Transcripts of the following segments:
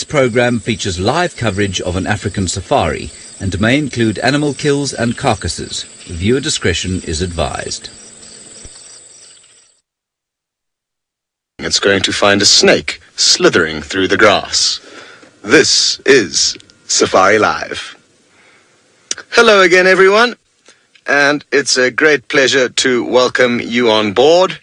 programme features live coverage of an African safari and may include animal kills and carcasses. Viewer discretion is advised. It's going to find a snake slithering through the grass. This is Safari Live. Hello again, everyone, and it's a great pleasure to welcome you on board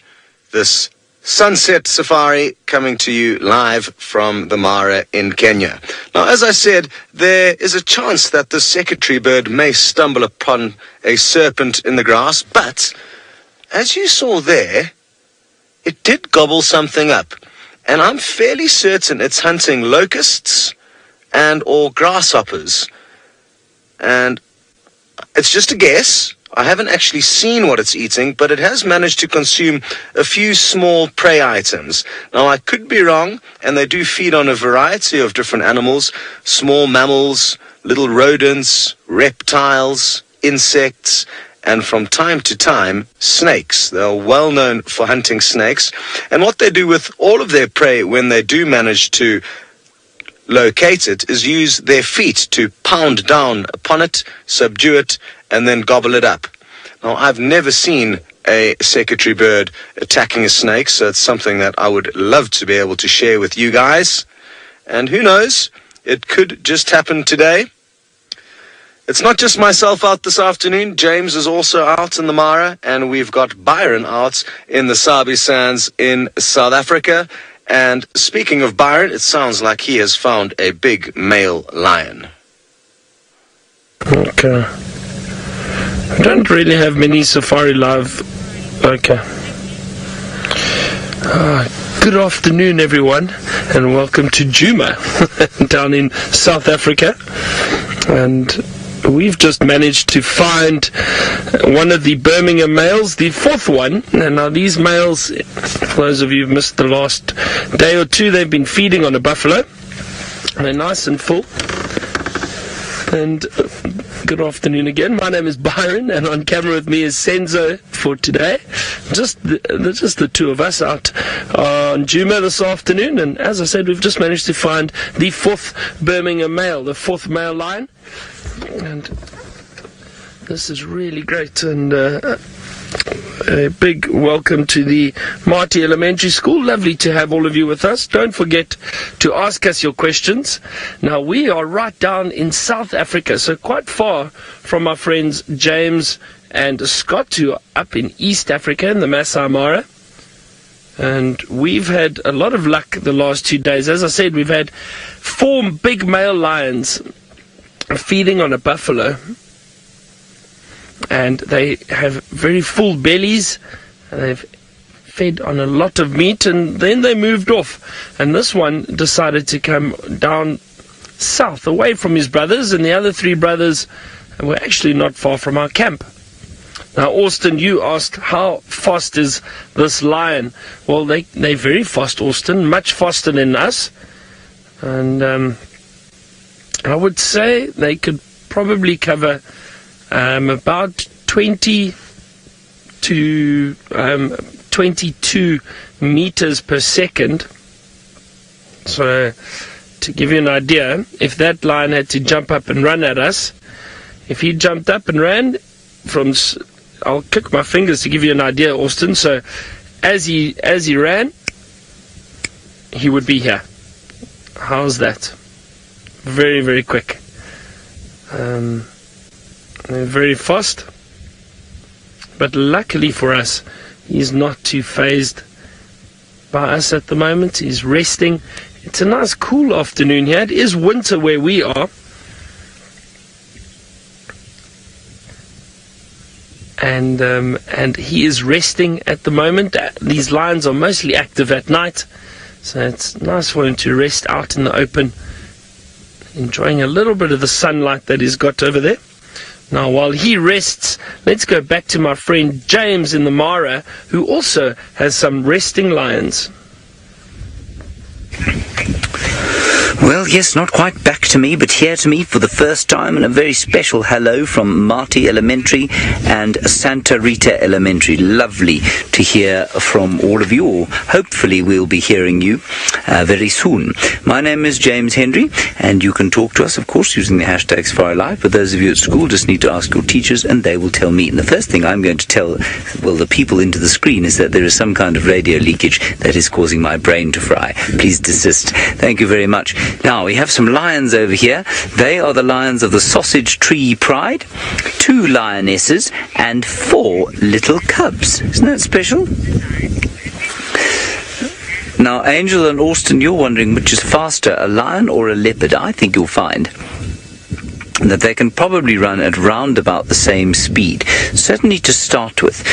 this sunset safari coming to you live from the Mara in Kenya. Now, as I said, there is a chance that the secretary bird may stumble upon a serpent in the grass, but as you saw there, it did gobble something up, and I'm fairly certain it's hunting locusts and or grasshoppers, and it's just a guess. I haven't actually seen what it's eating, but it has managed to consume a few small prey items. Now, I could be wrong, and they do feed on a variety of different animals, small mammals, little rodents, reptiles, insects, and from time to time, snakes. They're well known for hunting snakes. And what they do with all of their prey when they do manage to locate it is use their feet to pound down upon it, subdue it, and then gobble it up. Now, I've never seen a secretary bird attacking a snake, so it's something that I would love to be able to share with you guys. And who knows, it could just happen today. It's not just myself out this afternoon. James is also out in the Mara, and we've got Byron out in the Sabi sands in South Africa. And speaking of Byron, it sounds like he has found a big male lion. Okay. I don't really have many Safari Live. Okay. Good afternoon, everyone, and welcome to Djuma down in South Africa. And we've just managed to find one of the Birmingham males, the fourth one. And now these males, for those of you who've missed the last day or two, they've been feeding on a buffalo. They're nice and full. And good afternoon again. My name is Byron, and on camera with me is Senzo for today. Just the two of us out on Djuma this afternoon. And as I said, we've just managed to find the fourth Birmingham male, the fourth male lion. And this is really great, and a big welcome to the Marty Elementary School. Lovely to have all of you with us. Don't forget to ask us your questions. Now, we are right down in South Africa, so quite far from our friends James and Scott, who are up in East Africa in the Masai Mara. And we've had a lot of luck the last 2 days. As I said, we've had 4 big male lions feeding on a buffalo, and they have very full bellies, and they've fed on a lot of meat, and then they moved off, and this one decided to come down south away from his brothers, and the other 3 brothers were actually not far from our camp. Now, Austin, you asked how fast is this lion. Well, they're very fast, Austin, much faster than us, and I would say they could probably cover about 20 to 22 meters per second. So, to give you an idea, if that lion had to jump up and run at us, if he jumped up and ran from, I'll click my fingers to give you an idea, Austin. So, as he ran, he would be here. How's that? Very, very quick. Very fast. But luckily for us, he's not too fazed by us at the moment. He's resting. It's a nice cool afternoon here. It is winter where we are. And he is resting at the moment. These lions are mostly active at night. So it's nice for him to rest out in the open, enjoying a little bit of the sunlight that he's got over there. Now, while he rests, let's go back to my friend James in the Mara, who also has some resting lions. Well, yes, not quite back to me, but here to me for the first time, and a very special hello from Marty Elementary and Santa Rita Elementary. Lovely to hear from all of you, or hopefully we'll be hearing you very soon. My name is James Henry, and you can talk to us, of course, using the hashtag Safari Live. But those of you at school just need to ask your teachers, and they will tell me. And the first thing I'm going to tell, well, the people into the screen, is that there is some kind of radio leakage that is causing my brain to fry. Please desist. Thank you very much. Now, we have some lions over here. They are the lions of the Sausage Tree Pride, 2 lionesses, and 4 little cubs. Isn't that special? Now, Angel and Austin, you're wondering which is faster, a lion or a leopard. I think you'll find that they can probably run at round about the same speed, certainly to start with,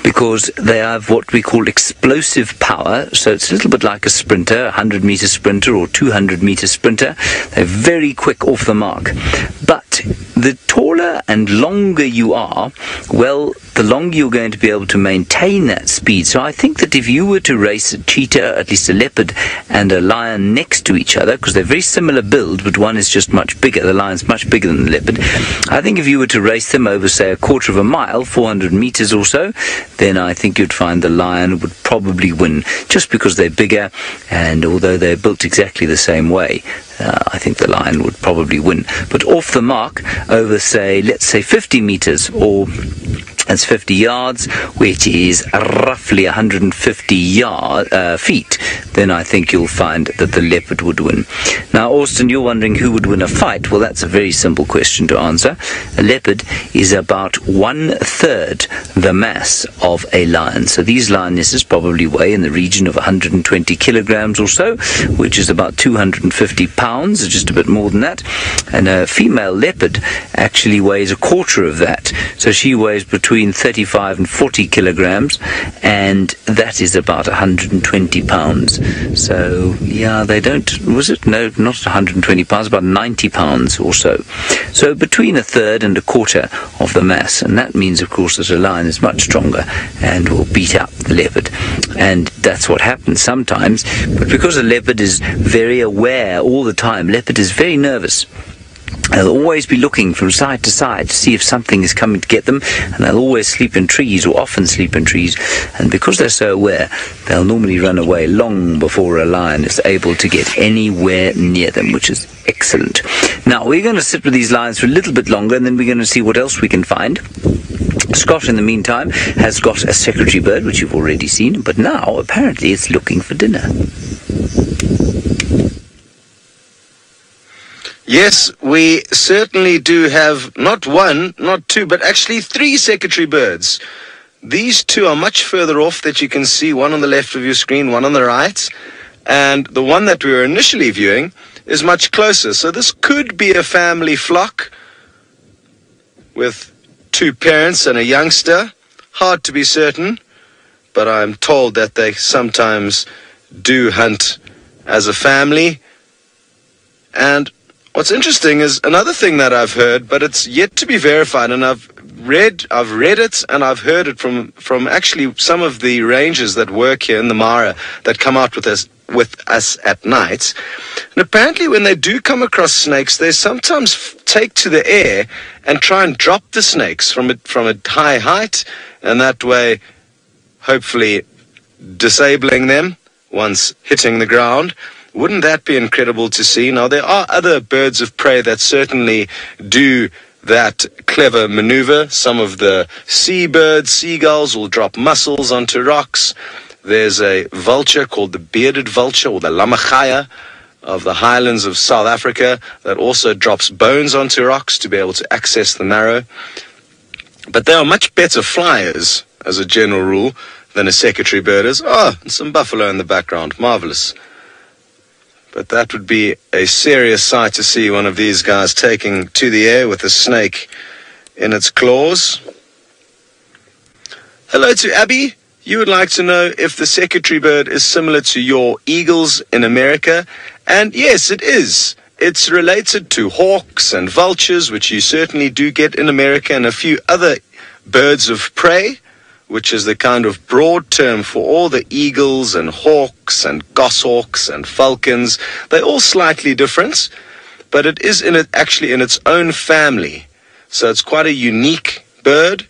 because they have what we call explosive power. So it's a little bit like a sprinter, a 100-meter sprinter or 200-meter sprinter. They're very quick off the mark. But the taller and longer you are, well, the longer you're going to be able to maintain that speed. So I think that if you were to race a cheetah, at least a leopard, and a lion next to each other, because they're very similar build, but one is just much bigger, the lion's much bigger than the leopard, I think if you were to race them over, say, a quarter of a mile, 400 meters or so, then I think you'd find the lion would probably win, just because they're bigger, and although they're built exactly the same way, I think the lion would probably win. But off the mark, over, say, let's say 50 meters, or that's 50 yards, which is roughly 150 feet, then I think you'll find that the leopard would win. Now, Austin, you're wondering who would win a fight. Well, that's a very simple question to answer. A leopard is about 1/3 the mass of a lion. So these lionesses probably weigh in the region of 120 kilograms or so, which is about 250 pounds, just a bit more than that. And a female leopard actually weighs a quarter of that. So she weighs between 35 and 40 kilograms, and that is about 120 pounds. So, yeah, they don't, was it? No, not 120 pounds, about 90 pounds or so. So between 1/3 and 1/4 of the mass, and that means, of course, that a lion is much stronger and will beat up the leopard. And that's what happens sometimes, but because a leopard is very aware all the time, leopard is very nervous. They'll always be looking from side to side to see if something is coming to get them, and they'll always sleep in trees, or often sleep in trees, and because they're so aware, they'll normally run away long before a lion is able to get anywhere near them, which is excellent. Now, we're going to sit with these lions for a little bit longer, and then we're going to see what else we can find. Scott, in the meantime, has got a secretary bird, which you've already seen, but now, apparently, it's looking for dinner. Yes, we certainly do have not 1, not 2, but actually 3 secretary birds. These 2 are much further off that you can see, one on the left of your screen, one on the right. And the one that we were initially viewing is much closer. So this could be a family flock with 2 parents and a youngster. Hard to be certain, but I'm told that they sometimes do hunt as a family. And what's interesting is another thing that I've heard, but it's yet to be verified, and I've read it and I've heard it from actually some of the rangers that work here in the Mara that come out with us at night. And apparently when they do come across snakes, they sometimes take to the air and try and drop the snakes from a high height, and that way hopefully disabling them once hitting the ground. Wouldn't that be incredible to see? Now, there are other birds of prey that certainly do that clever maneuver. Some of the seabirds, seagulls, will drop mussels onto rocks. There's a vulture called the bearded vulture, or the lamachaya, of the highlands of South Africa, that also drops bones onto rocks to be able to access the marrow. But they are much better flyers, as a general rule, than a secretary bird is. Oh, and some buffalo in the background. Marvelous. But that would be a serious sight to see one of these guys taking to the air with a snake in its claws. Hello to Abby. You would like to know if the secretary bird is similar to your eagles in America. And yes, it is. It's related to hawks and vultures, which you certainly do get in America, and a few other birds of prey. which is the kind of broad term for all the eagles and hawks and goshawks and falcons. They're all slightly different, but it is actually in its own family. So it's quite a unique bird,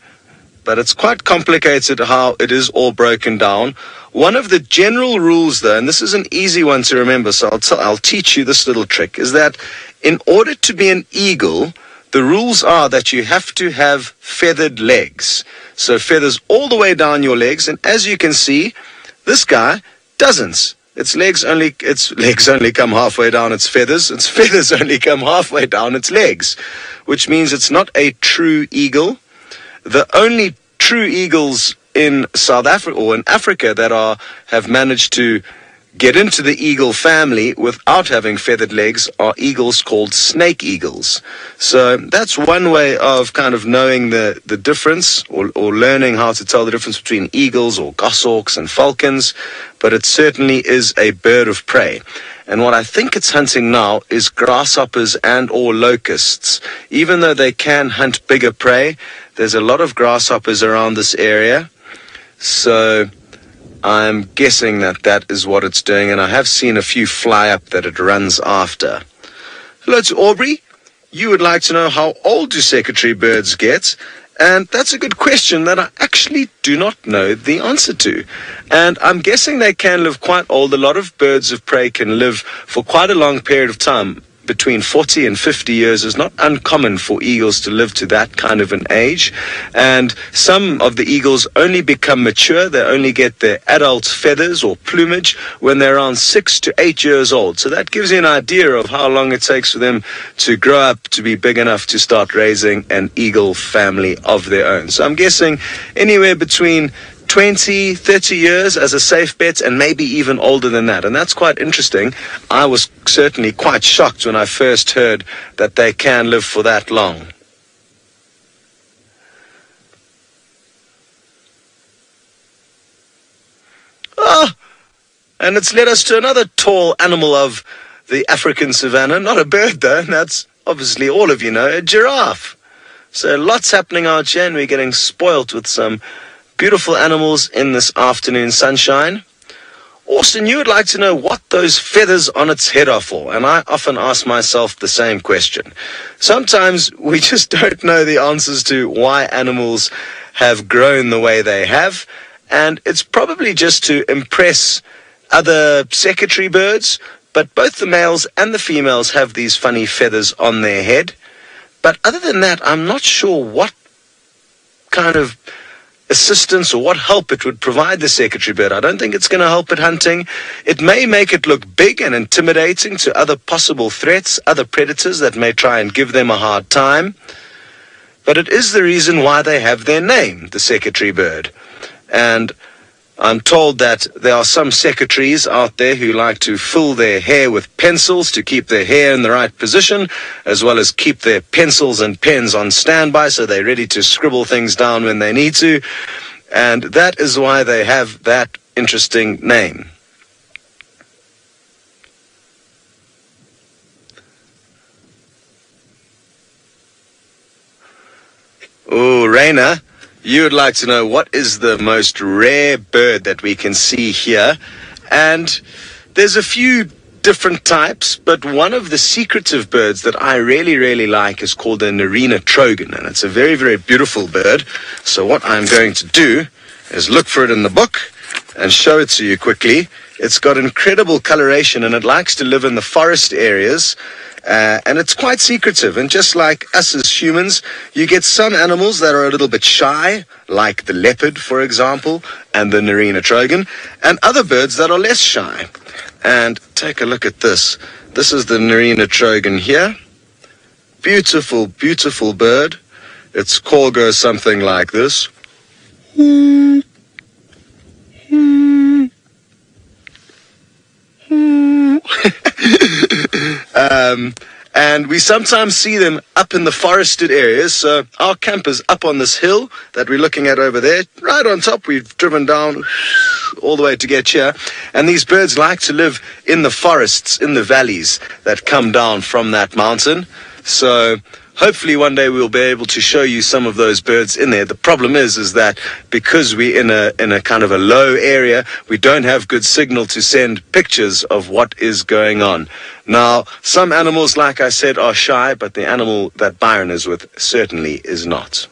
but it's quite complicated how it is all broken down. One of the general rules, though, and this is an easy one to remember, so I'll teach you this little trick, is that in order to be an eagle, the rules are that you have to have feathered legs. So feathers all the way down your legs, and as you can see, this guy doesn't. Its legs only come halfway down its feathers only come halfway down its legs, which means it's not a true eagle. The only true eagles in South Africa or in Africa that have managed to get into the eagle family without having feathered legs are eagles called snake eagles. So that's one way of kind of knowing the difference or learning how to tell the difference between eagles or goshawks and falcons, but it certainly is a bird of prey. And what I think it's hunting now is grasshoppers and or locusts. Even though they can hunt bigger prey, there's a lot of grasshoppers around this area. So I'm guessing that is what it's doing, and I have seen a few fly up that it runs after. Hello to Aubrey. You would like to know how old do secretary birds get? And that's a good question that I actually do not know the answer to. And I'm guessing they can live quite old. A lot of birds of prey can live for quite a long period of time. Between 40 and 50 years is not uncommon for eagles to live to that kind of an age. And some of the eagles only become mature. They only get their adult feathers or plumage when they're around 6 to 8 years old. So that gives you an idea of how long it takes for them to grow up to be big enough to start raising an eagle family of their own. So I'm guessing anywhere between 20, 30 years as a safe bet, and maybe even older than that. And that's quite interesting. I was certainly quite shocked when I first heard that they can live for that long. And it's led us to another tall animal of the African savanna. Not a bird, though, and that's obviously all of you know, a giraffe. So lots happening out here, and we're getting spoilt with some beautiful animals in this afternoon sunshine. Austin, you would like to know what those feathers on its head are for, and I often ask myself the same question. Sometimes we just don't know the answers to why animals have grown the way they have, and it's probably just to impress other secretary birds, but both the males and the females have these funny feathers on their head. But other than that, I'm not sure what kind of assistance or what help it would provide the secretary bird. I don't think it's going to help it hunting. It may make it look big and intimidating to other possible threats, other predators that may try and give them a hard time. But it is the reason why they have their name, the secretary bird. And I'm told that there are some secretaries out there who like to fill their hair with pencils to keep their hair in the right position, as well as keep their pencils and pens on standby so they're ready to scribble things down when they need to. And that is why they have that interesting name. Oh, Raina, you would like to know what is the most rare bird that we can see here. And there's a few different types, but one of the secretive birds that I really, really like is called a Narina trogon, and it's a very, very beautiful bird. So what I'm going to do is look for it in the book and show it to you quickly. It's got incredible coloration, and it likes to live in the forest areas. And it's quite secretive, and just like us as humans, you get some animals that are a little bit shy, like the leopard, for example, and the Narina trogon, and other birds that are less shy. And take a look at this. This is the Narina trogon here. Beautiful, beautiful bird. Its call goes something like this. And we sometimes see them up in the forested areas. So our camp is up on this hill that we're looking at over there. Right on top, we've driven down all the way to get here. And these birds like to live in the forests, in the valleys that come down from that mountain. So hopefully one day we'll be able to show you some of those birds in there. The problem is that because we're in a kind of a low area, we don't have good signal to send pictures of what is going on. Now, some animals, like I said, are shy, but the animal that Byron is with certainly is not.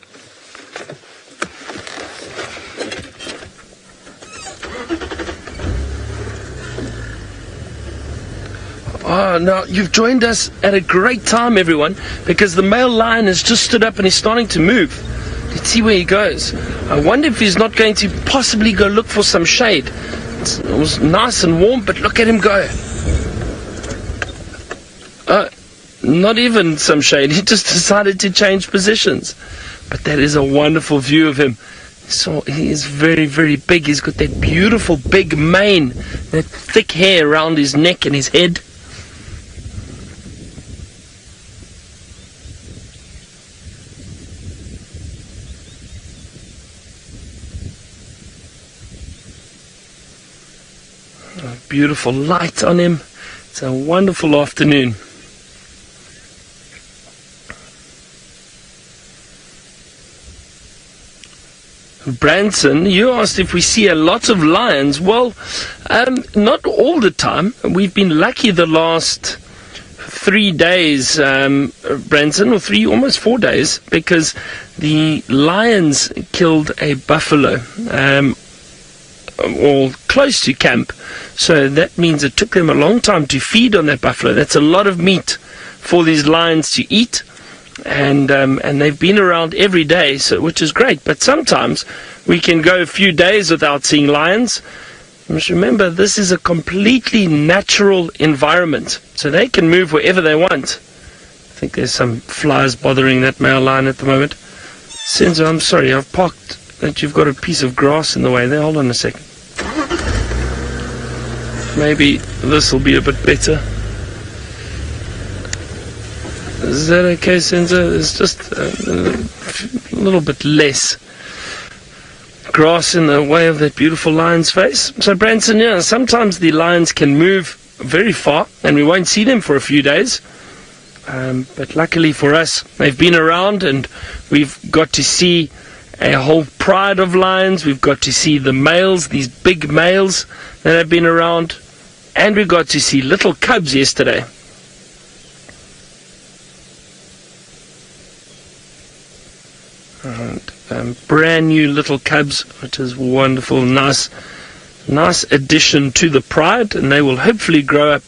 Oh, now, you've joined us at a great time, everyone, because the male lion has just stood up and he's starting to move. Let's see where he goes. I wonder if he's not going to possibly go look for some shade. It was nice and warm, but look at him go. Not even some shade. He just decided to change positions. But that is a wonderful view of him. So he is very, very big. He's got that beautiful big mane, that thick hair around his neck and his head. Beautiful light on him. It's a wonderful afternoon. Branson, you asked if we see a lot of lions. Well, not all the time. We've been lucky the last 3 days, Branson, or almost 4 days, because the lions killed a buffalo, or close to camp. So that means it took them a long time to feed on that buffalo. That's a lot of meat for these lions to eat. And they've been around every day, which is great. But sometimes we can go a few days without seeing lions. You must remember, this is a completely natural environment, so they can move wherever they want. I think there's some flies bothering that male lion at the moment. Senzo, I'm sorry, I've parked that you've got a piece of grass in the way there. Hold on a second. Maybe this will be a bit better. Is that okay, Senzo? There's just a little bit less grass in the way of that beautiful lion's face. So, Branson, yeah, sometimes the lions can move very far and we won't see them for a few days. But luckily for us, they've been around and we've got to see a whole pride of lions. We've got to see the males, these big males that have been around. And we got to see little cubs yesterday. And brand new little cubs, which is wonderful. Nice addition to the pride, and they will hopefully grow up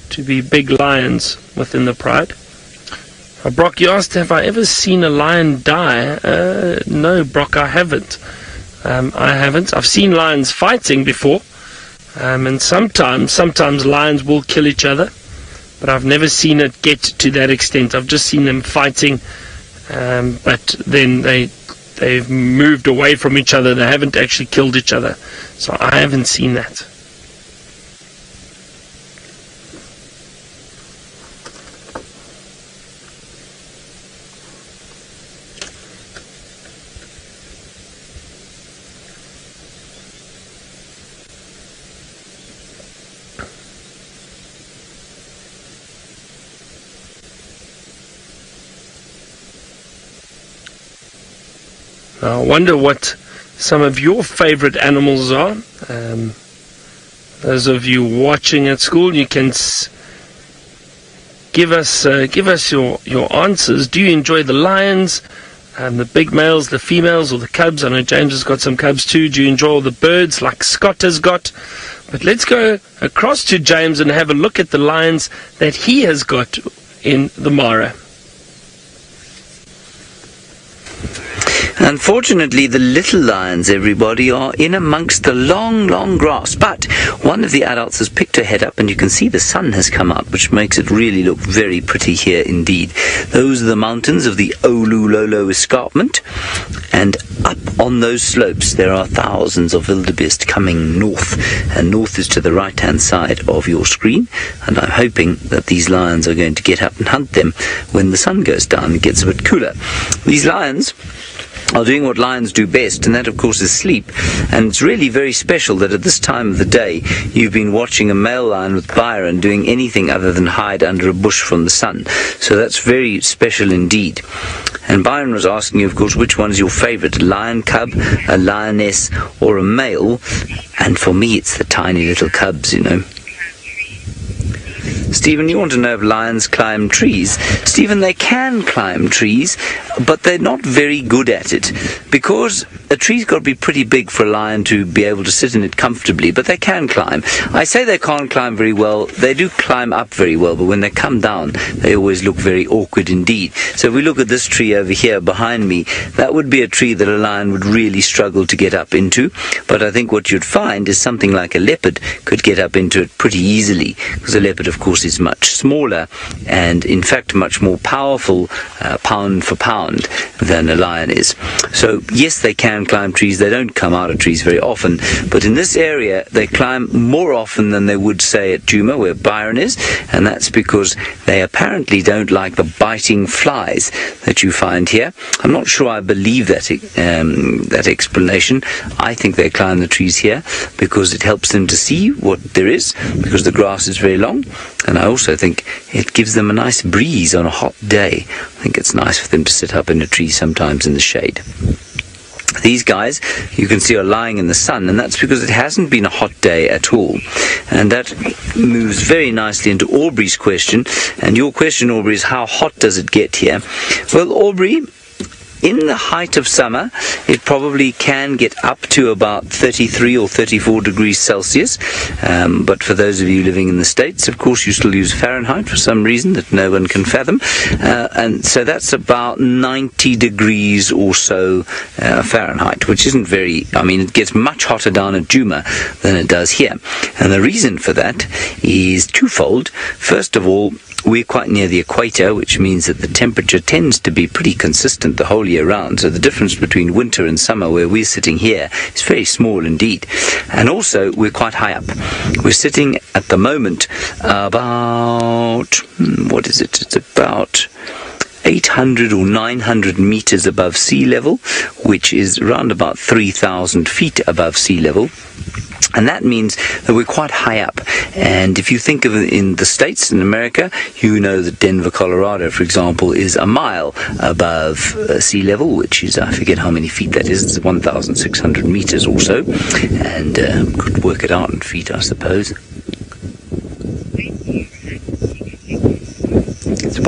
to be big lions within the pride. Brock, you asked, have I ever seen a lion die? No, Brock, I haven't. I haven't. I've seen lions fighting before, and sometimes lions will kill each other, but I've never seen it get to that extent. I've just seen them fighting. But then they've moved away from each other. They haven't actually killed each other. So I haven't seen that. I wonder what some of your favorite animals are. Those of you watching at school, you can give us your answers. Do you enjoy the lions, the big males, the females, or the cubs? I know James has got some cubs too. Do you enjoy all the birds like Scott has got? But let's go across to James and have a look at the lions that he has got in the Mara. Unfortunately, the little lions, everybody, are in amongst the long grass. But one of the adults has picked her head up, and you can see the sun has come up, which makes it really look very pretty here indeed. Those are the mountains of the Olulolo escarpment, and up on those slopes there are thousands of wildebeest coming north, and north is to the right-hand side of your screen, and I'm hoping that these lions are going to get up and hunt them when the sun goes down and gets a bit cooler. These lions are doing what lions do best, and that of course is sleep. And it's really very special that at this time of the day you've been watching a male lion with Byron doing anything other than hide under a bush from the sun. So that's very special indeed. And Byron was asking you, of course, which one's your favorite, a lion cub, a lioness, or a male? And for me it's the tiny little cubs, you know. Stephen, you want to know if lions climb trees? Stephen, they can climb trees, but they're not very good at it, because a tree's got to be pretty big for a lion to be able to sit in it comfortably, but they can climb. I say they can't climb very well. They do climb up very well, but when they come down, they always look very awkward indeed. So if we look at this tree over here behind me, that would be a tree that a lion would really struggle to get up into, but I think what you'd find is something like a leopard could get up into it pretty easily, because a leopard, of course, is much smaller and in fact much more powerful pound for pound than a lion is. So yes, they can climb trees. They don't come out of trees very often, but in this area they climb more often than they would say at Djuma, where Byron is, and that's because they apparently don't like the biting flies that you find here. I'm not sure I believe that that explanation. I think they climb the trees here because it helps them to see what there is, because the grass is very long. And I also think it gives them a nice breeze on a hot day. I think it's nice for them to sit up in a tree sometimes in the shade. These guys, you can see, are lying in the sun, and that's because it hasn't been a hot day at all. And that moves very nicely into Aubrey's question. And your question, Aubrey, is how hot does it get here? Well, Aubrey, in the height of summer, it probably can get up to about 33 or 34 degrees Celsius. But for those of you living in the States, of course, you still use Fahrenheit for some reason that no one can fathom. And so that's about 90 degrees or so Fahrenheit, which isn't very, I mean, it gets much hotter down at Djuma than it does here. And the reason for that is twofold. First of all, we're quite near the equator, which means that the temperature tends to be pretty consistent the whole year round. So the difference between winter and summer where we're sitting here is very small indeed. And also, we're quite high up. We're sitting at the moment about, what is it? It's about 800 or 900 meters above sea level, which is around about 3,000 feet above sea level. And that means that we're quite high up. And if you think of it in the States, in America, you know that Denver, Colorado, for example, is a mile above sea level, which is, I forget how many feet that is. It's 1,600 meters or so. And could work it out in feet, I suppose. It's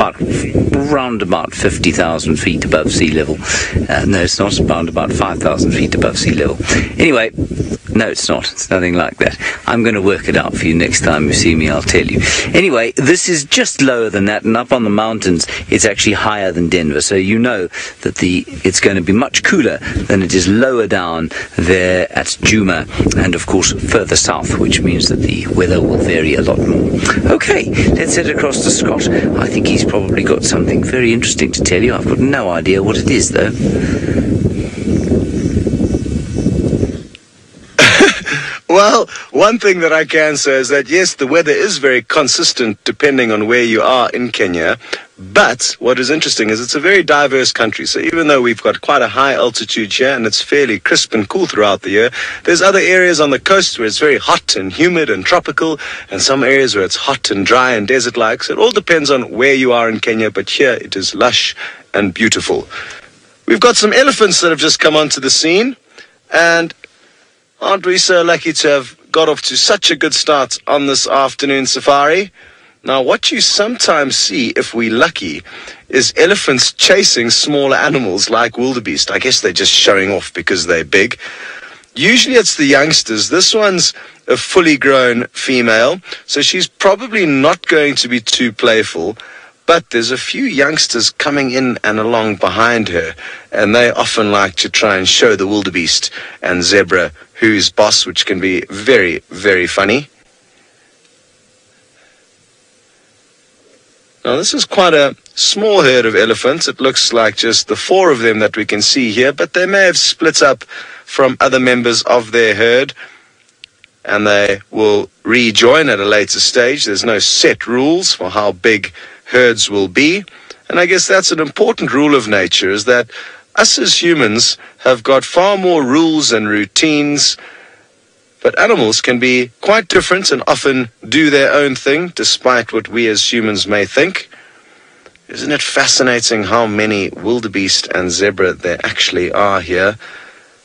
around about 50,000 feet above sea level. No, it's not. It's around about 5,000 feet above sea level. Anyway, no, it's not. It's nothing like that. I'm going to work it out for you next time you see me, I'll tell you. Anyway, this is just lower than that, and up on the mountains, it's actually higher than Denver. So you know that it's going to be much cooler than it is lower down there at Djuma, and of course further south, which means that the weather will vary a lot more. Okay, let's head across to Scott. I think he's probably got something very interesting to tell you. I've got no idea what it is, though. Well, one thing that I can say is that, yes, the weather is very consistent depending on where you are in Kenya. But what is interesting is it's a very diverse country. So even though we've got quite a high altitude here and it's fairly crisp and cool throughout the year, there's other areas on the coast where it's very hot and humid and tropical, and some areas where it's hot and dry and desert-like. So it all depends on where you are in Kenya, but here it is lush and beautiful. We've got some elephants that have just come onto the scene, and aren't we so lucky to have got off to such a good start on this afternoon safari? Now, what you sometimes see, if we're lucky, is elephants chasing smaller animals like wildebeest. I guess they're just showing off because they're big. Usually it's the youngsters. This one's a fully grown female, so she's probably not going to be too playful. But there's a few youngsters coming in and along behind her, and they often like to try and show the wildebeest and zebra who's boss, which can be very, very funny. Now, this is quite a small herd of elephants. It looks like just the 4 of them that we can see here, but they may have split up from other members of their herd, and they will rejoin at a later stage. There's no set rules for how big herds will be, and I guess that's an important rule of nature, is that us as humans have got far more rules and routines, but animals can be quite different and often do their own thing, despite what we as humans may think. Isn't it fascinating how many wildebeest and zebra there actually are here?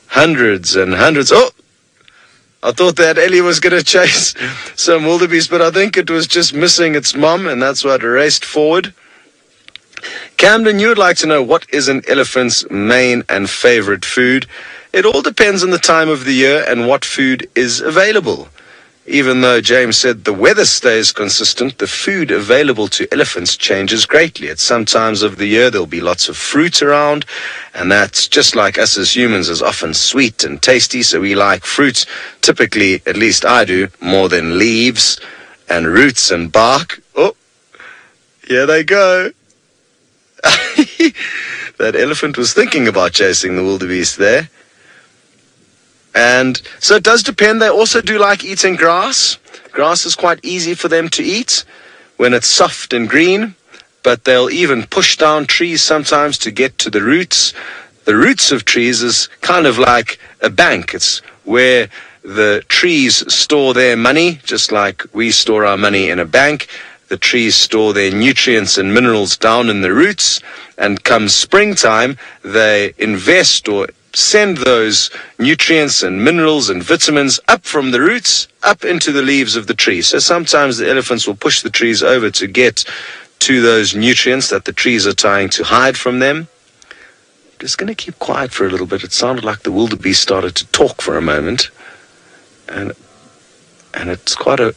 Hundreds and hundreds. Oh! I thought that Ellie was going to chase some wildebeest, but I think it was just missing its mom, and that's why it raced forward. Camden, you would like to know, what is an elephant's main and favorite food? It all depends on the time of the year and what food is available. Even though James said the weather stays consistent, the food available to elephants changes greatly. At some times of the year, there'll be lots of fruit around, and that's just like us as humans, is often sweet and tasty, so we like fruit, typically, at least I do, more than leaves and roots and bark. Oh, here they go. That elephant was thinking about chasing the wildebeest there. And so it does depend. They also do like eating grass. Grass is quite easy for them to eat when it's soft and green, but they'll even push down trees sometimes to get to the roots. The roots of trees is kind of like a bank. It's where the trees store their money, just like we store our money in a bank. The trees store their nutrients and minerals down in the roots, and come springtime, they invest or send those nutrients and minerals and vitamins up from the roots, up into the leaves of the tree. So sometimes the elephants will push the trees over to get to those nutrients that the trees are trying to hide from them. I'm just going to keep quiet for a little bit. It sounded like the wildebeest started to talk for a moment, and it's quite a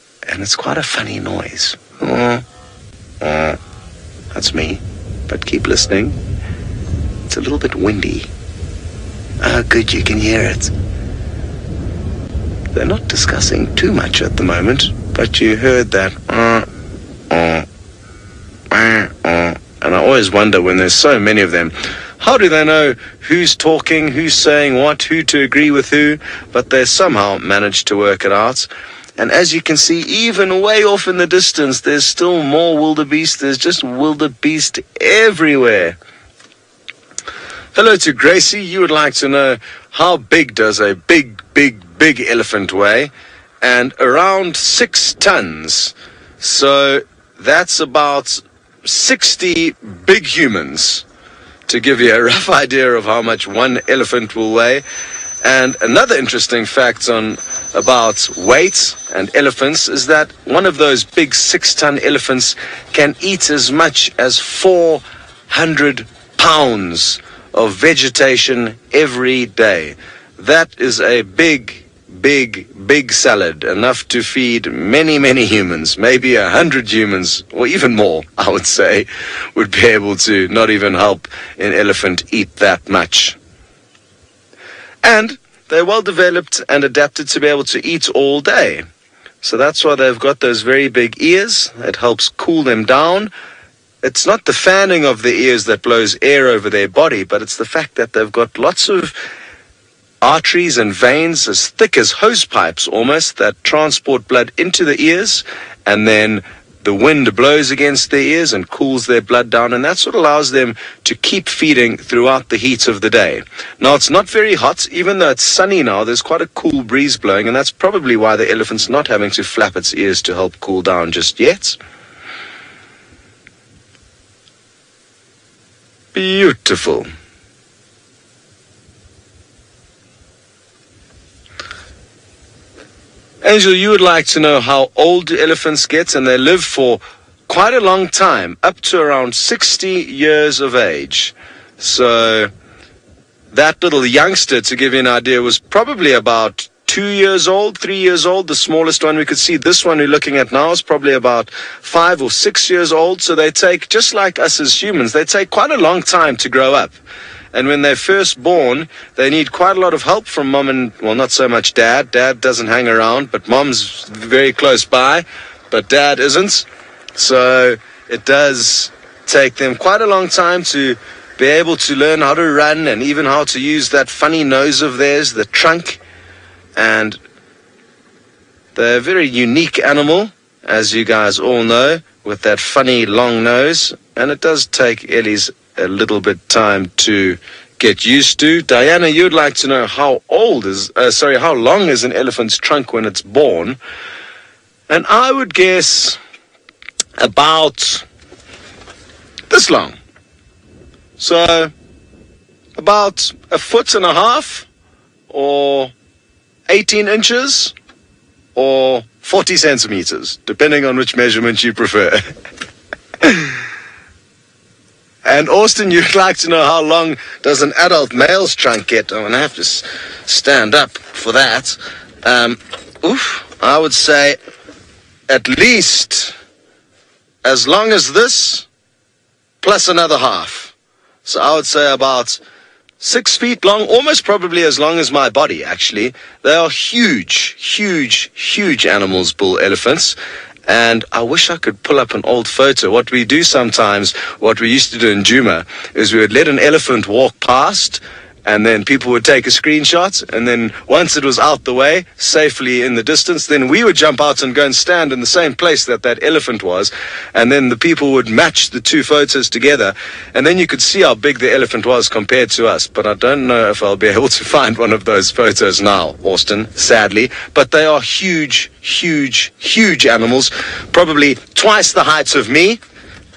funny noise. That's me, but keep listening. It's a little bit windy. Oh, good, you can hear it. They're not discussing too much at the moment, but you heard that. And I always wonder, when there's so many of them, how do they know who's talking, who's saying what, who to agree with who? But they somehow manage to work it out. And as you can see, even way off in the distance, there's still more wildebeest. There's just wildebeest everywhere. Hello to Gracie. You would like to know, how big does a big elephant weigh? And around 6 tons. So that's about 60 big humans, to give you a rough idea of how much one elephant will weigh. And another interesting fact about weight and elephants is that one of those big 6-ton elephants can eat as much as 400 pounds of vegetation every day. That is a big salad, enough to feed many humans. Maybe 100 humans, or even more, I would say, would be able to not even help an elephant eat that much. And they're well developed and adapted to be able to eat all day. So that's why they've got those very big ears. It helps cool them down. It's not the fanning of the ears that blows air over their body, but it's the fact that they've got lots of arteries and veins as thick as hose pipes almost, that transport blood into the ears, and then the wind blows against their ears and cools their blood down, and that's what allows them to keep feeding throughout the heat of the day. Now, it's not very hot. Even though it's sunny now, there's quite a cool breeze blowing, and that's probably why the elephant's not having to flap its ears to help cool down just yet. Beautiful. Angel, you would like to know how old do elephants get, and they live for quite a long time, up to around 60 years of age. So that little youngster, to give you an idea, was probably about 2 years old, 3 years old. The smallest one we could see, this one we're looking at now, is probably about 5 or 6 years old. So they take, just like us as humans, they take quite a long time to grow up. And when they're first born, they need quite a lot of help from mom and, well, not so much dad. Dad doesn't hang around, but mom's very close by, but dad isn't. So it does take them quite a long time to be able to learn how to run, and even how to use that funny nose of theirs, the trunk. And they're a very unique animal, as you guys all know, with that funny long nose. And it does take Ellie's a little bit time to get used to. Diana, you'd like to know how long is an elephant's trunk when it's born? And I would guess about this long. So about 1.5 feet or 18 inches or 40 centimeters, depending on which measurement you prefer. And Austin, you'd like to know how long does an adult male's trunk get? I'm going to have to stand up for that. I would say at least as long as this, plus another half. So I would say about 6 feet long, almost probably as long as my body, actually. They are huge, huge, huge animals, bull elephants. And I wish I could pull up an old photo. What we do sometimes, what we used to do in Djuma, is we would let an elephant walk past, and then people would take a screenshot, and then once it was out the way, safely in the distance, then we would jump out and go and stand in the same place that elephant was, and then the people would match the two photos together, and then you could see how big the elephant was compared to us. But I don't know if I'll be able to find one of those photos now, Austin, sadly. But they are huge, huge, huge animals, probably twice the height of me,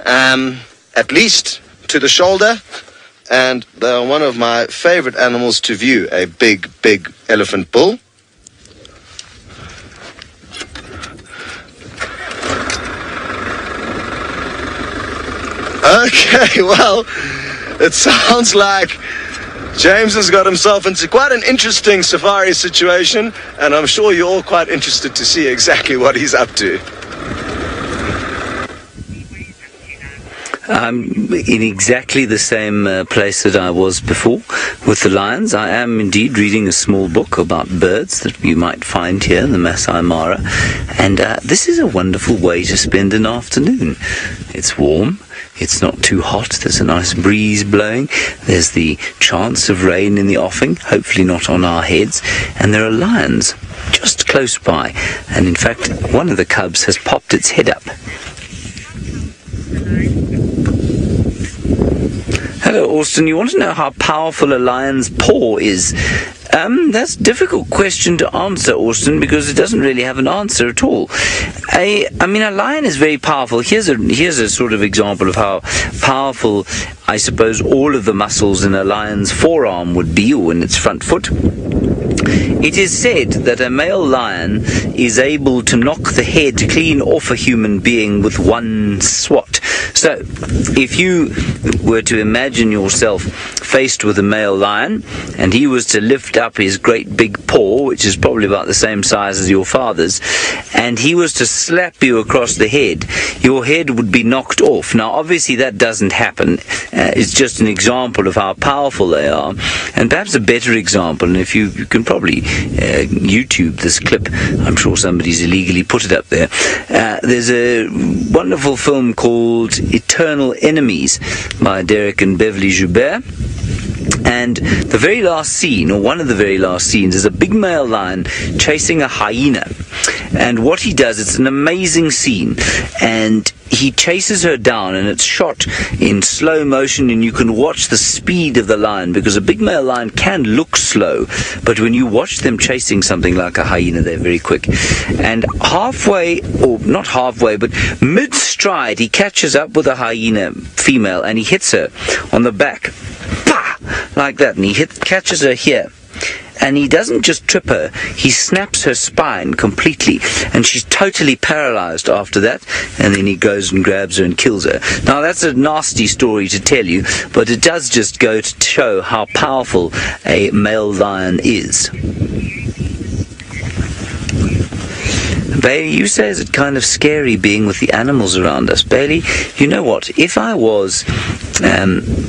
at least to the shoulder. And they are one of my favorite animals to view, a big, big elephant bull. Okay, well, it sounds like James has got himself into quite an interesting safari situation, and I'm sure you're all quite interested to see exactly what he's up to. I'm in exactly the same place that I was before with the lions. I am indeed reading a small book about birds that you might find here in the Masai Mara. And this is a wonderful way to spend an afternoon. It's warm. It's not too hot. There's a nice breeze blowing. There's the chance of rain in the offing, hopefully not on our heads. And there are lions just close by. And in fact, one of the cubs has popped its head up. Hello, Austin. You want to know how powerful a lion's paw is? That's a difficult question to answer, Austin, because it doesn't really have an answer at all. A lion is very powerful. Here's a sort of example of how powerful, I suppose, all of the muscles in a lion's forearm would be, or in its front foot. It is said that a male lion is able to knock the head clean off a human being with one swat. So, if you were to imagine yourself faced with a male lion, and he was to lift up his great big paw, which is probably about the same size as your father's, and he was to slap you across the head, your head would be knocked off. Now, obviously that doesn't happen. It's just an example of how powerful they are. And perhaps a better example, and if you can probably YouTube this clip, I'm sure somebody's illegally put it up there. There's a wonderful film called Eternal Enemies by Derek and Beverly Joubert. And the very last scene, or one of the very last scenes, is a big male lion chasing a hyena. And what he does, it's an amazing scene, and he chases her down, and it's shot in slow motion, and you can watch the speed of the lion, because a big male lion can look slow, but when you watch them chasing something like a hyena, they're very quick. And halfway, or not halfway, but mid-stride, he catches up with a hyena female, and he hits her on the back, like that, and he catches her here. And he doesn't just trip her, he snaps her spine completely, and she's totally paralyzed after that, and then he goes and grabs her and kills her. Now, that's a nasty story to tell you, but it does just go to show how powerful a male lion is. Bailey, you say, is it kind of scary being with the animals around us? Bailey, you know what? If I was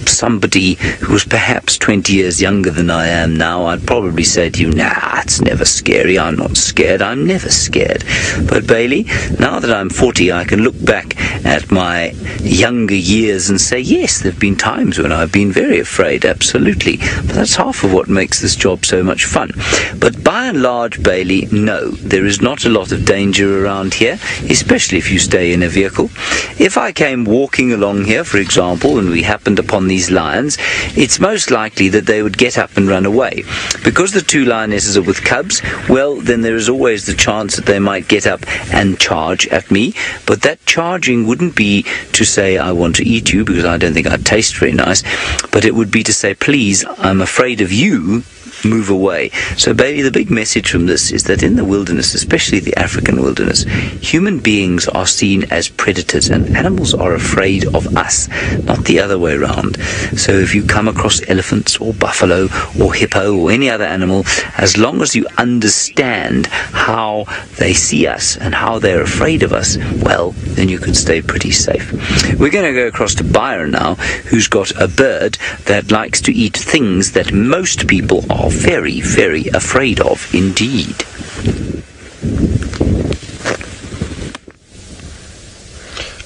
somebody who was perhaps 20 years younger than I am now, I'd probably say to you, nah, it's never scary. I'm not scared. I'm never scared. But Bailey, now that I'm 40, I can look back at my younger years and say, yes, there have been times when I've been very afraid, absolutely. But that's half of what makes this job so much fun. But by and large, Bailey, no, there is not a lot of danger around here, especially if you stay in a vehicle. If I came walking along here, for example, and we happened upon these lions, it's most likely that they would get up and run away. Because the two lionesses are with cubs, well, then there is always the chance that they might get up and charge at me, but that charging wouldn't be to say, I want to eat you, because I don't think I'd taste very nice, but it would be to say, please, I'm afraid of you, move away. So, baby, the big message from this is that in the wilderness, especially the African wilderness, human beings are seen as predators, and animals are afraid of us, not the other way around. So if you come across elephants or buffalo or hippo or any other animal, as long as you understand how they see us and how they're afraid of us, well, then you can stay pretty safe. We're going to go across to Byron now, who's got a bird that likes to eat things that most people are very, very afraid of indeed.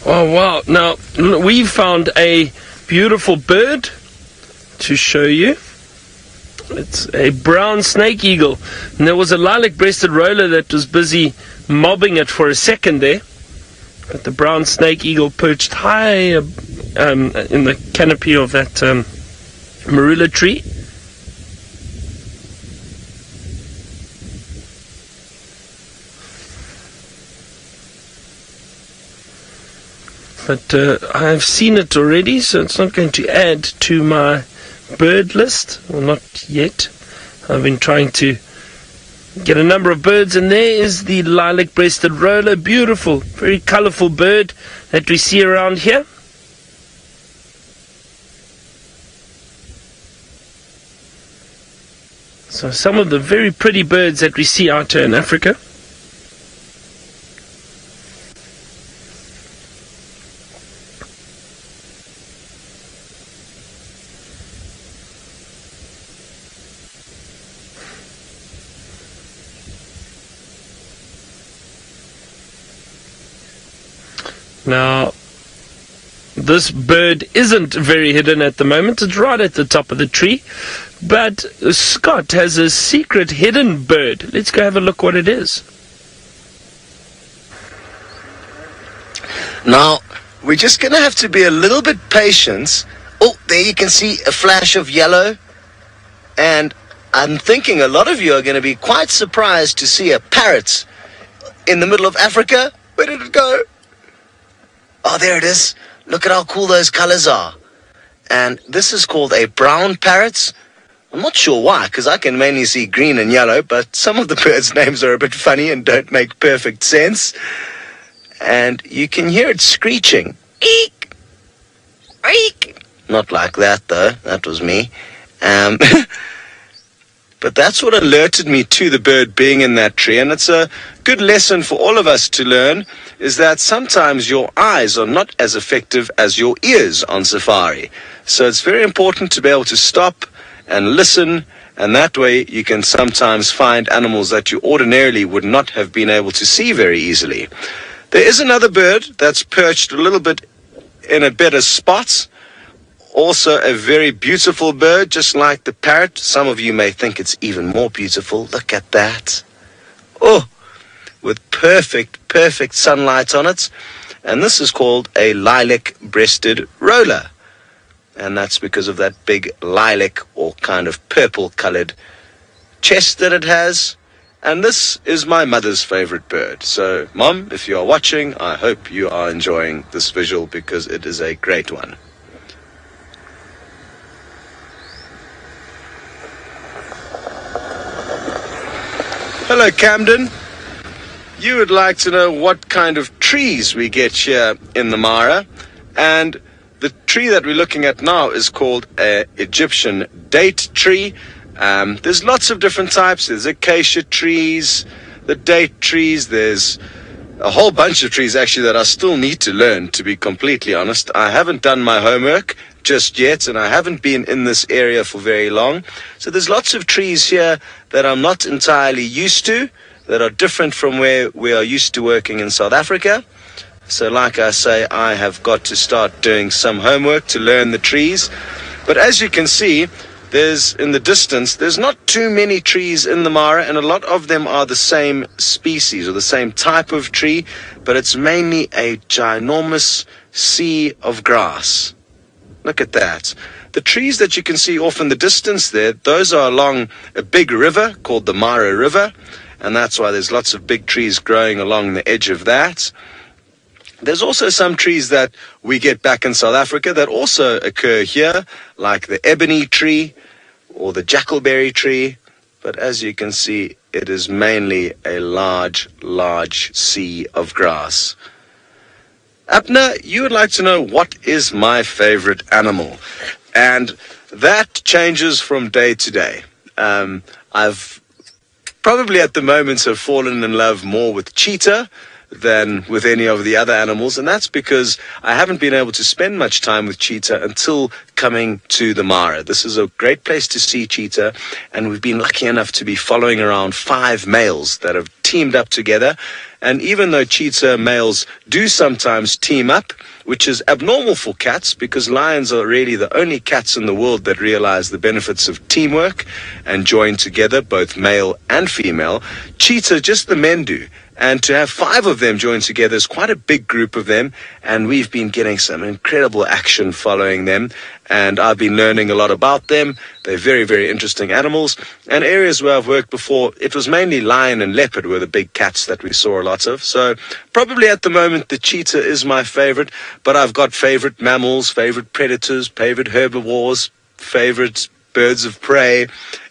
Oh, wow. Now, we found a beautiful bird to show you. It's a brown snake eagle. And there was a lilac-breasted roller that was busy mobbing it for a second there. But the brown snake eagle perched high in the canopy of that marula tree. But I've seen it already, so it's not going to add to my bird list. Well, not yet. I've been trying to get a number of birds, and there is the lilac-breasted roller. Beautiful, very colourful bird that we see around here. So some of the very pretty birds that we see out here in Africa. Now, this bird isn't very hidden at the moment. It's right at the top of the tree. But Scott has a secret hidden bird. Let's go have a look what it is. Now, we're just going to have to be a little bit patient. Oh, there you can see a flash of yellow. And I'm thinking a lot of you are going to be quite surprised to see a parrot in the middle of Africa. Where did it go? Oh, there it is. Look at how cool those colors are. And this is called a brown parrot. I'm not sure why, because I can mainly see green and yellow, but some of the birds' names are a bit funny and don't make perfect sense. And you can hear it screeching. Eek! Eek! Not like that, though. That was me. But that's what alerted me to the bird being in that tree. And it's a good lesson for all of us to learn, is that sometimes your eyes are not as effective as your ears on safari. So it's very important to be able to stop and listen, and that way you can sometimes find animals that you ordinarily would not have been able to see very easily. There is another bird that's perched a little bit in a better spot. Also a very beautiful bird, just like the parrot. Some of you may think it's even more beautiful. Look at that. Oh, with perfect sunlight on it. And this is called a lilac-breasted roller. And that's because of that big lilac or kind of purple-colored chest that it has. And this is my mother's favorite bird. So, Mom, if you are watching, I hope you are enjoying this visual because it is a great one. Hello, Camden. You would like to know what kind of trees we get here in the Mara. And the tree that we're looking at now is called an Egyptian date tree. There's lots of different types. There's acacia trees, the date trees. There's a whole bunch of trees, actually, that I still need to learn, to be completely honest. I haven't done my homework just yet, and I haven't been in this area for very long. So there's lots of trees here that I'm not entirely used to, that are different from where we are used to working in South Africa. So like I say, I have got to start doing some homework to learn the trees. But as you can see, in the distance, there's not too many trees in the Mara, and a lot of them are the same species or the same type of tree, but it's mainly a ginormous sea of grass. Look at that. The trees that you can see off in the distance there, those are along a big river called the Mara River, and that's why there's lots of big trees growing along the edge of that. There's also some trees that we get back in South Africa that also occur here, like the ebony tree or the jackalberry tree. But as you can see, it is mainly a large, large sea of grass. Abner, you would like to know what is my favorite animal? And that changes from day to day. I've probably at the moment have fallen in love more with cheetah than with any of the other animals, and that's because I haven't been able to spend much time with cheetah until coming to the Mara. This is a great place to see cheetah, and we've been lucky enough to be following around 5 males that have teamed up together. And even though cheetah males do sometimes team up, which is abnormal for cats, because lions are really the only cats in the world that realize the benefits of teamwork and join together, both male and female, cheetah, just the men do. And to have 5 of them join together is quite a big group of them, and we've been getting some incredible action following them, and I've been learning a lot about them. They're very, very interesting animals, and areas where I've worked before, it was mainly lion and leopard were the big cats that we saw a lot of. So probably at the moment the cheetah is my favorite, but I've got favorite mammals, favorite predators, favorite herbivores, favorite birds of prey,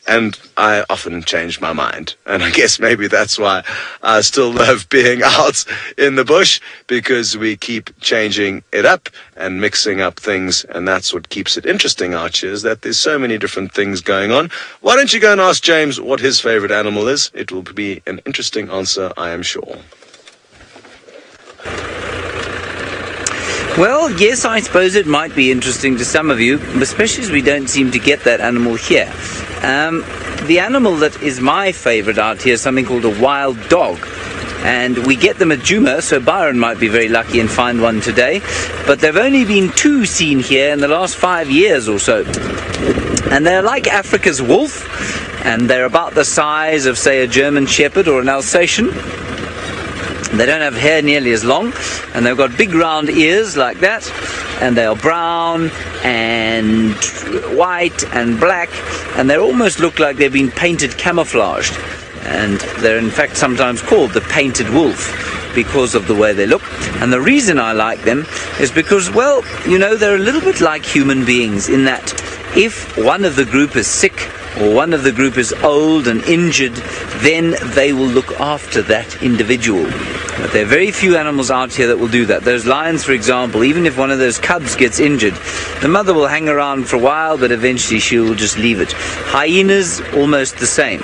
and I often change my mind. And I guess maybe that's why I still love being out in the bush, because we keep changing it up and mixing up things, and that's what keeps it interesting out here, is that there's so many different things going on. Why don't you go and ask James what his favorite animal is? It will be an interesting answer, I am sure. Well, yes, I suppose it might be interesting to some of you, especially as we don't seem to get that animal here. The animal that is my favorite out here is something called a wild dog. And we get them at Djuma, so Byron might be very lucky and find one today. But there have only been 2 seen here in the last 5 years or so. And they're like Africa's wolf, and they're about the size of, say, a German Shepherd or an Alsatian. They don't have hair nearly as long, and they've got big round ears like that, and they are brown and white and black, and they almost look like they've been painted camouflaged, and they're in fact sometimes called the painted wolf because of the way they look. And the reason I like them is because, well, you know, they're a little bit like human beings in that if one of the group is sick or one of the group is old and injured, then they will look after that individual. But there are very few animals out here that will do that. Those lions, for example, even if one of those cubs gets injured, the mother will hang around for a while, but eventually she will just leave it. Hyenas, almost the same.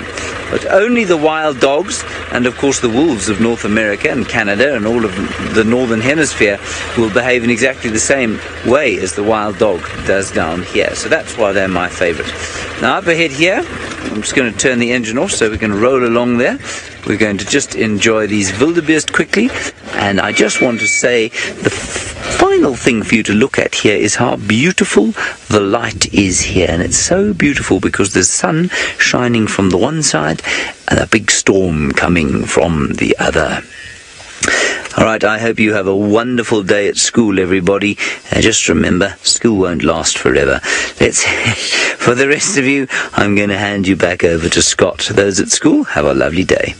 But only the wild dogs, and of course the wolves of North America and Canada and all of the northern hemisphere, will behave in exactly the same way as the wild dog does down here. So that's why they're my favorite. Now up ahead here, I'm just going to turn the engine off so we can roll along there. We're going to just enjoy these wildebeest quickly, and I just want to say the final thing for you to look at here is how beautiful the light is here. And it's so beautiful because there's sun shining from the one side and a big storm coming from the other. All right, I hope you have a wonderful day at school, everybody. Just remember, school won't last forever. For the rest of you, I'm going to hand you back over to Scott. Those at school, have a lovely day.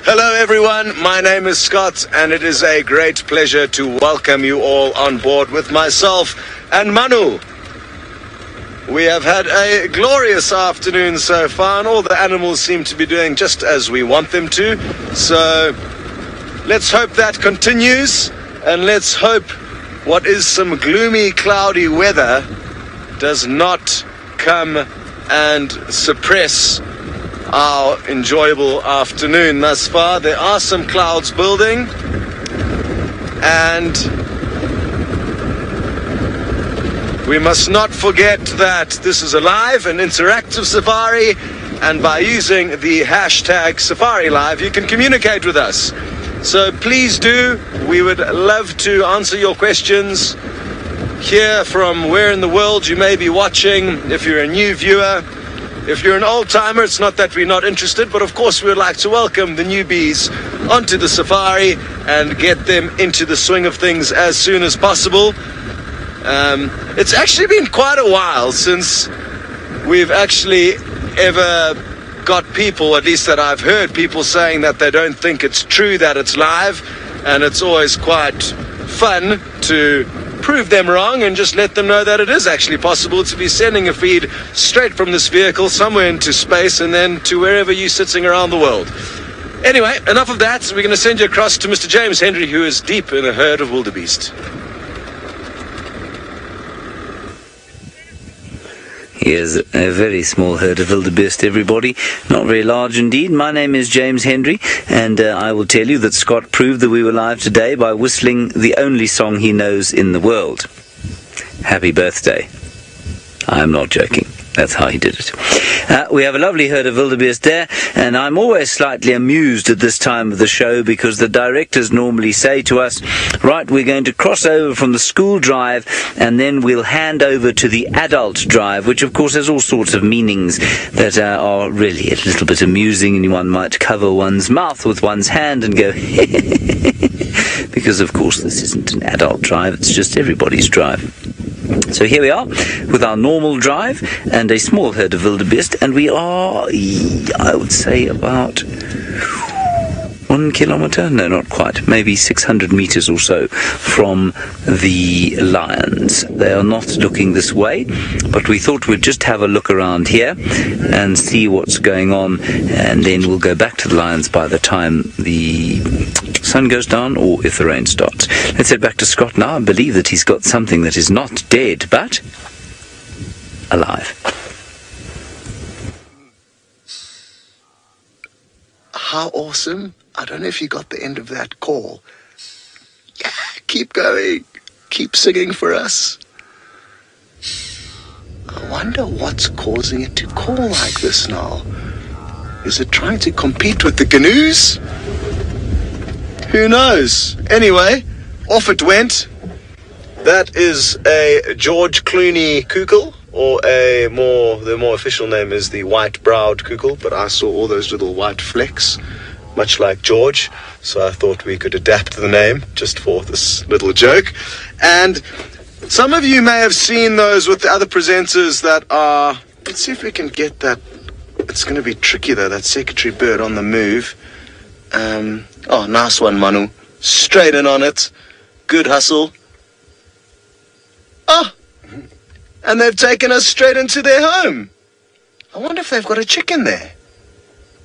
Hello everyone, my name is Scott, and it is a great pleasure to welcome you all on board with myself and Manu. We have had a glorious afternoon so far, and all the animals seem to be doing just as we want them to. So let's hope that continues, and let's hope what is some gloomy, cloudy weather does not come and suppress our enjoyable afternoon thus far. There are some clouds building, and we must not forget that this is a live and interactive safari, and by using the hashtag Safari Live, you can communicate with us. So please do. We would love to answer your questions, hear from where in the world you may be watching. If you're a new viewer, if you're an old-timer, it's not that we're not interested, but of course we would like to welcome the newbies onto the safari and get them into the swing of things as soon as possible. It's actually been quite a while since we've actually ever got people, at least that I've heard people saying that they don't think it's true that it's live, and it's always quite fun to prove them wrong and just let them know that it is actually possible to be sending a feed straight from this vehicle somewhere into space and then to wherever you're sitting around the world. Anyway, enough of that. We're going to send you across to Mr. James Henry, who is deep in a herd of wildebeest. Here's a very small herd of wildebeest, everybody. Not very large indeed. My name is James Henry, and I will tell you that Scott proved that we were live today by whistling the only song he knows in the world. Happy birthday. I'm not joking. That's how he did it. We have a lovely herd of wildebeest there, and I'm always slightly amused at this time of the show because the directors normally say to us, right, we're going to cross over from the school drive and then we'll hand over to the adult drive, which of course has all sorts of meanings that are really a little bit amusing, and one might cover one's mouth with one's hand and go because of course this isn't an adult drive, it's just everybody's drive. So here we are with our normal drive and a small herd of wildebeest, and we are, I would say, about 1 kilometre, no, not quite, maybe 600 metres or so from the lions. They are not looking this way, but we thought we'd just have a look around here and see what's going on, and then we'll go back to the lions by the time the sun goes down or if the rain starts. Let's head back to Scott now. I believe that he's got something that is not dead, but alive. How awesome. I don't know if you got the end of that call. Yeah, keep going. Keep singing for us. I wonder what's causing it to call like this now. Is it trying to compete with the canoes? Who knows? Anyway, off it went. That is a George Clooney kukul, or the more official name is the white-browed kukul, but I saw all those little white flecks, much like George, so I thought we could adapt the name just for this little joke. And some of you may have seen those with the other presenters that are, let's see if we can get that. It's going to be tricky though, that secretary bird on the move. Oh, nice one, Manu. Straight in on it. Good hustle. Oh, and they've taken us straight into their home. I wonder if they've got a chicken there.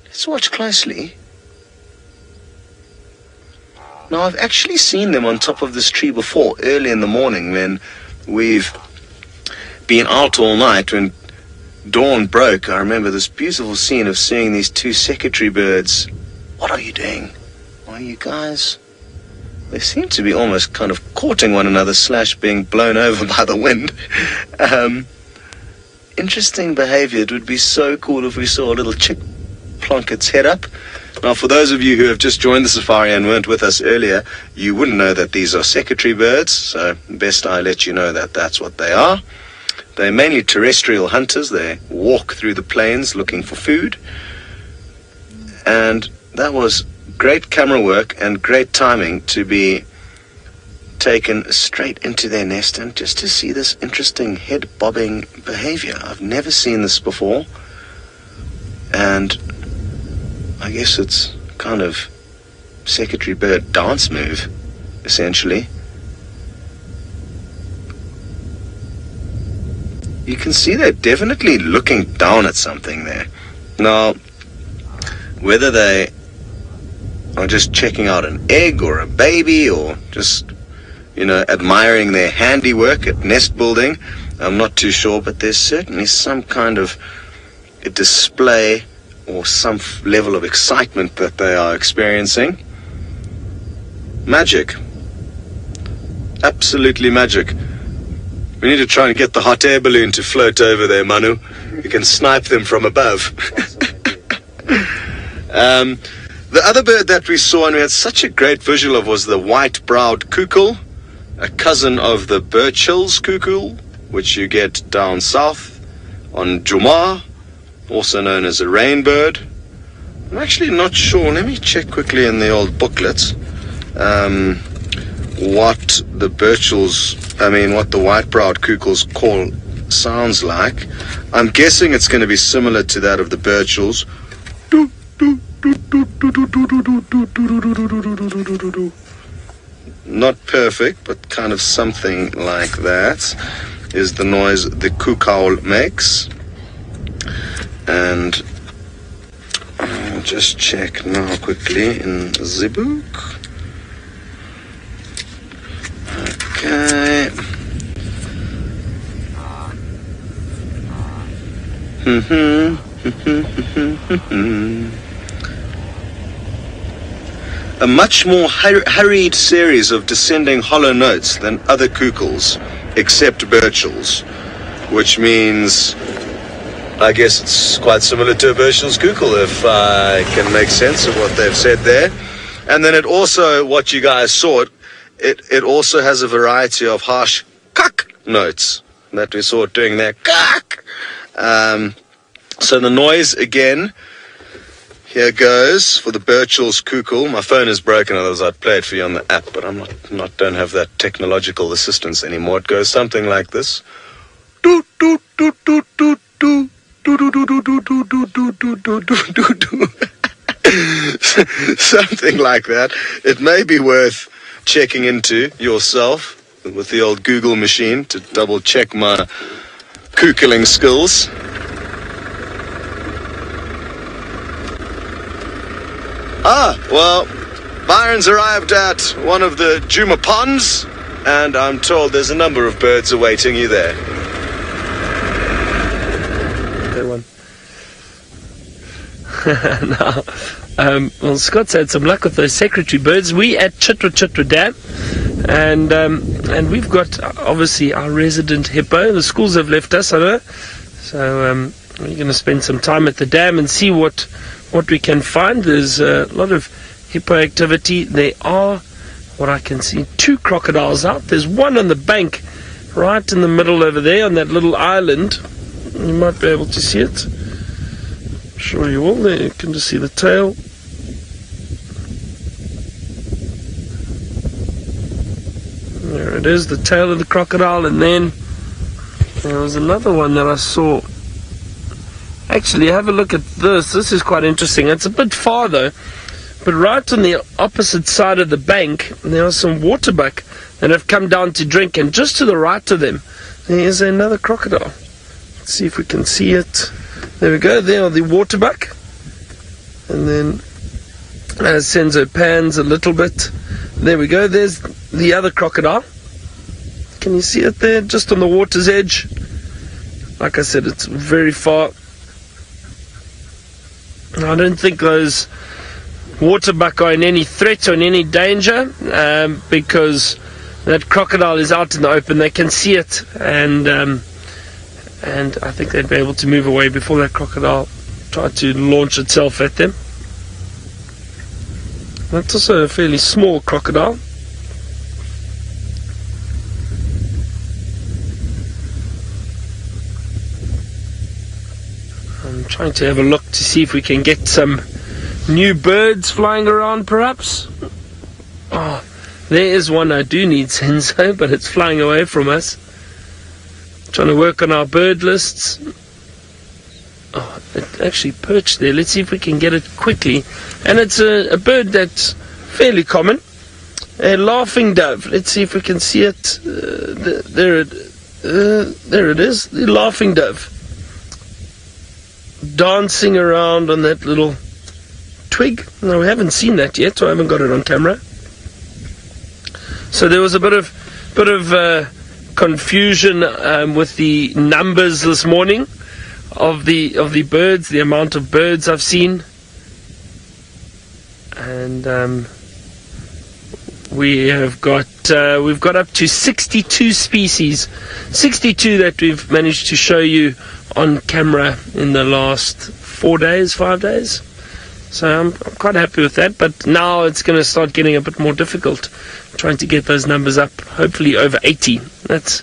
Let's watch closely. Now, I've actually seen them on top of this tree before, early in the morning when we've been out all night. When dawn broke, I remember this beautiful scene of seeing these two secretary birds. What are you doing? Are you guys? They seem to be almost kind of courting one another / being blown over by the wind. Interesting behavior. It would be so cool if we saw a little chick plonk its head up. Now, for those of you who have just joined the safari and weren't with us earlier, you wouldn't know that these are secretary birds, so best I let you know that that's what they are. They're mainly terrestrial hunters. They walk through the plains looking for food. And that was great camera work and great timing to be taken straight into their nest and just to see this interesting head bobbing behavior. I've never seen this before, and I guess it's kind of secretary bird dance move, essentially. You can see they're definitely looking down at something there. Now, whether they are just checking out an egg or a baby or just, admiring their handiwork at nest building, I'm not too sure, but there's certainly some kind of a display or some level of excitement that they are experiencing. Magic. Absolutely magic. We need to try and get the hot air balloon to float over there, Manu. You can snipe them from above. The other bird that we saw and we had such a great visual of was the white-browed cuckoo, a cousin of the Birch Hills cuckoo, which you get down south on Djuma, also known as a rainbird. I'm actually not sure. Let me check quickly in the old booklets what the what the white-browed cuckoo's call sounds like. I'm guessing it's going to be similar to that of the Birch Hills. Not perfect, but kind of something like that is the noise the cuckoo makes. And I'll just check now quickly in the book. Okay. A much more hurried series of descending hollow notes than other cuckoos, except Birchall's, which means, I guess it's quite similar to a Birchall's cuckoo, if I can make sense of what they've said there. And then it also, what you guys saw, it also has a variety of harsh kak notes that we saw it doing there. Kak! So the noise again. Here goes for the Birchall's cuckoo. My phone is broken, otherwise I'd play it for you on the app, but I'm don't have that technological assistance anymore. It goes something like this. Something like that. It may be worth checking into yourself with the old Google machine to double check my cuckooing skills. Well, Byron's arrived at one of the Djuma ponds, and I'm told there's a number of birds awaiting you there. That one. Well, Scott's had some luck with those secretary birds. We at Chitwa Dam, and we've got obviously our resident hippo. The schools have left us, I know, so we're going to spend some time at the dam and see what we can find. There's a lot of hippo activity. There are, what I can see, 2 crocodiles out. There's one on the bank right in the middle over there on that little island. You might be able to see it. I'm sure you will. There you can just see the tail. There it is, the tail of the crocodile. And then there was another one that I saw. Actually, have a look at this. This is quite interesting. It's a bit far though, but right on the opposite side of the bank, there are some waterbuck that have come down to drink, and just to the right of them, there is another crocodile. Let's see if we can see it. There we go. There are the waterbuck, and then Senzo pans a little bit. There we go. There's the other crocodile. Can you see it there, just on the water's edge? Like I said, it's very far. I don't think those waterbuck are in any threat or in any danger, because that crocodile is out in the open. They can see it, and I think they'd be able to move away before that crocodile tried to launch itself at them. That's also a fairly small crocodile. I'm trying to have a look to see if we can get some new birds flying around, perhaps. Oh, there is one I do need, Senzo, but it's flying away from us. Trying to work on our bird lists. Oh, it actually perched there. Let's see if we can get it quickly. And it's a bird that's fairly common. A laughing dove. Let's see if we can see it. There it is. The laughing dove. Dancing around on that little twig. No, we haven't seen that yet, so I haven't got it on camera. So there was a bit of confusion with the numbers this morning of the birds, the amount of birds I've seen, and we've got up to 62 species, 62 that we've managed to show you on camera in the last 5 days. So I'm quite happy with that, but now it's going to start getting a bit more difficult, trying to get those numbers up, hopefully over 80. That's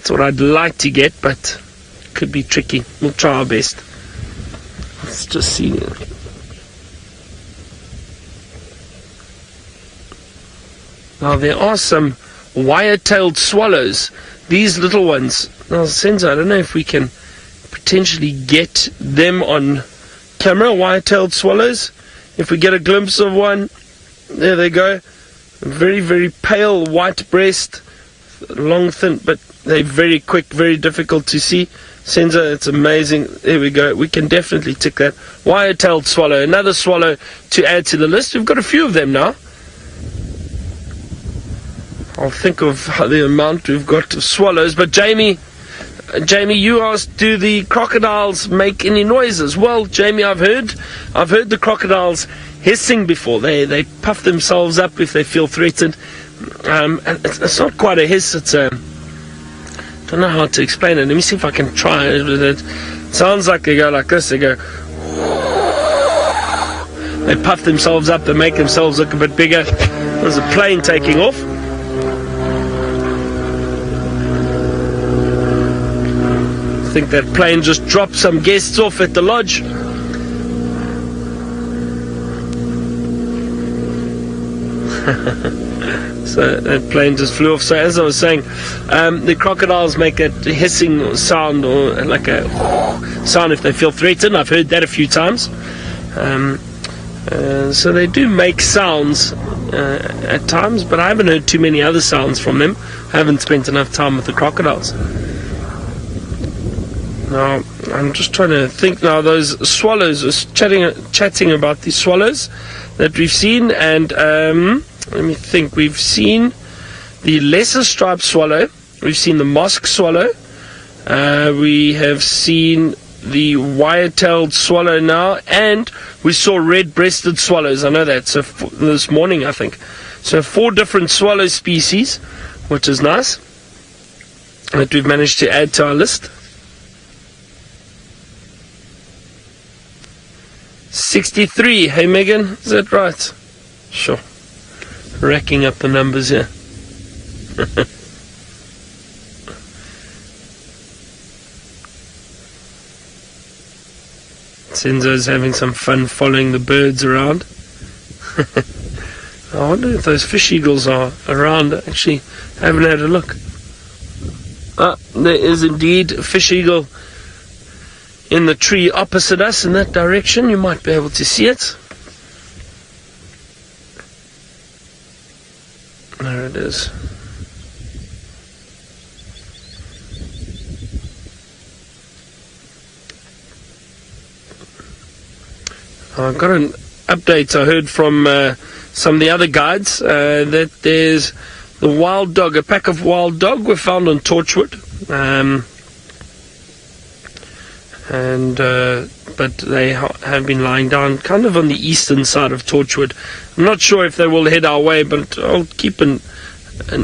what I'd like to get, but could be tricky. We'll try our best. Let's just see. Now there are some wire-tailed swallows, these little ones. Now Senzo, I don't know if we can potentially get them on camera, wire-tailed swallows. If we get a glimpse of one, there they go. Very, very pale white breast, long, thin, but they're very quick, very difficult to see. Senzo, it's amazing. There we go. We can definitely tick that. Wire-tailed swallow, another swallow to add to the list. We've got a few of them now. I'll think of the amount we've got of swallows. But Jamie, you asked, do the crocodiles make any noises? Well, Jamie, I've heard the crocodiles hissing before. They puff themselves up if they feel threatened. And it's not quite a hiss. It's a, I don't know how to explain it. Let me see if I can try it. It sounds like they go like this. They go. They puff themselves up. They make themselves look a bit bigger. There's a plane taking off. I think that plane just dropped some guests off at the lodge. So that plane just flew off. So as I was saying, the crocodiles make a hissing sound, or like a sound if they feel threatened. I've heard that a few times. So they do make sounds at times, but I haven't heard too many other sounds from them. I haven't spent enough time with the crocodiles. Now, I'm just trying to think now. Those swallows, was chatting about the swallows that we've seen, and let me think. We've seen the lesser striped swallow. We've seen the mosque swallow. We have seen the wire-tailed swallow now, and we saw red-breasted swallows. I know that. So this morning, I think. So 4 different swallow species, which is nice, that we've managed to add to our list. 63. Hey, Megan, is that right? Sure. Racking up the numbers here. Senzo's having some fun following the birds around. I wonder if those fish eagles are around. Actually, I haven't had a look. There is indeed a fish eagle in the tree opposite us in that direction. You might be able to see it. There it is. I've got an update I heard from some of the other guides that there's the wild dog, a pack of wild dog were found on Torchwood. But they have been lying down kind of on the eastern side of Torchwood. I'm not sure if they will head our way, but I'll keep an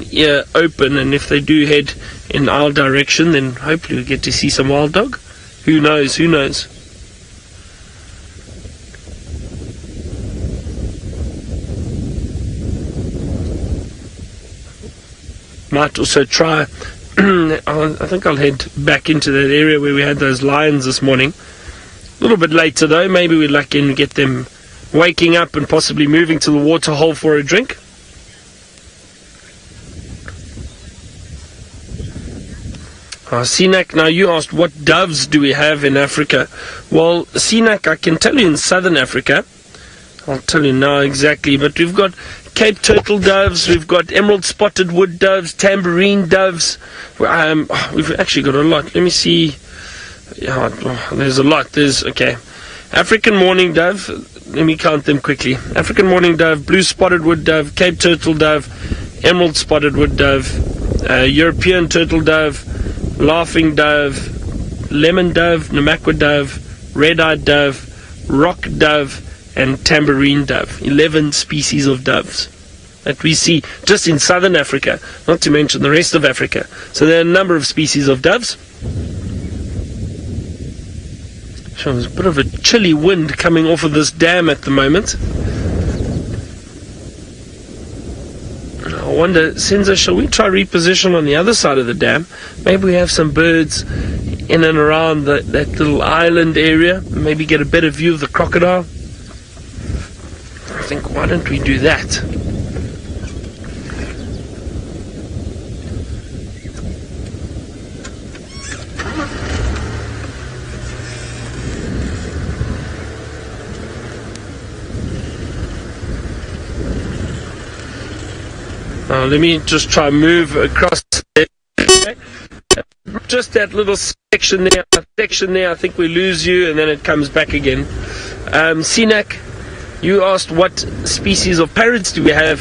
ear open, and if they do head in our direction, then hopefully we get to see some wild dog. Who knows? Who knows? Might also try. I think I'll head back into that area where we had those lions this morning. A little bit later though, maybe we're lucky and get them waking up and possibly moving to the water hole for a drink. Sinak, now you asked what doves do we have in Africa. Well, Sinak, I can tell you in southern Africa. I'll tell you now exactly, but we've got Cape turtle doves, we've got emerald spotted wood doves, tambourine doves. We've actually got a lot. Let me see. Yeah, there's a lot. Okay. African mourning dove. Let me count them quickly. African mourning dove, blue spotted wood dove, Cape turtle dove, emerald spotted wood dove, European turtle dove, laughing dove, lemon dove, Namakwa dove, red-eyed dove, rock dove, and tambourine dove. 11 species of doves that we see just in southern Africa, not to mention the rest of Africa. So there are a number of species of doves. So there's a bit of a chilly wind coming off of this dam at the moment. I wonder, Senzo, shall we try reposition on the other side of the dam? Maybe we have some birds in and around that little island area. Maybe get a better view of the crocodile. I think, why don't we do that? Let me just try and move across there. Just that little section there, I think we lose you and then it comes back again. Sinak, you asked what species of parrots do we have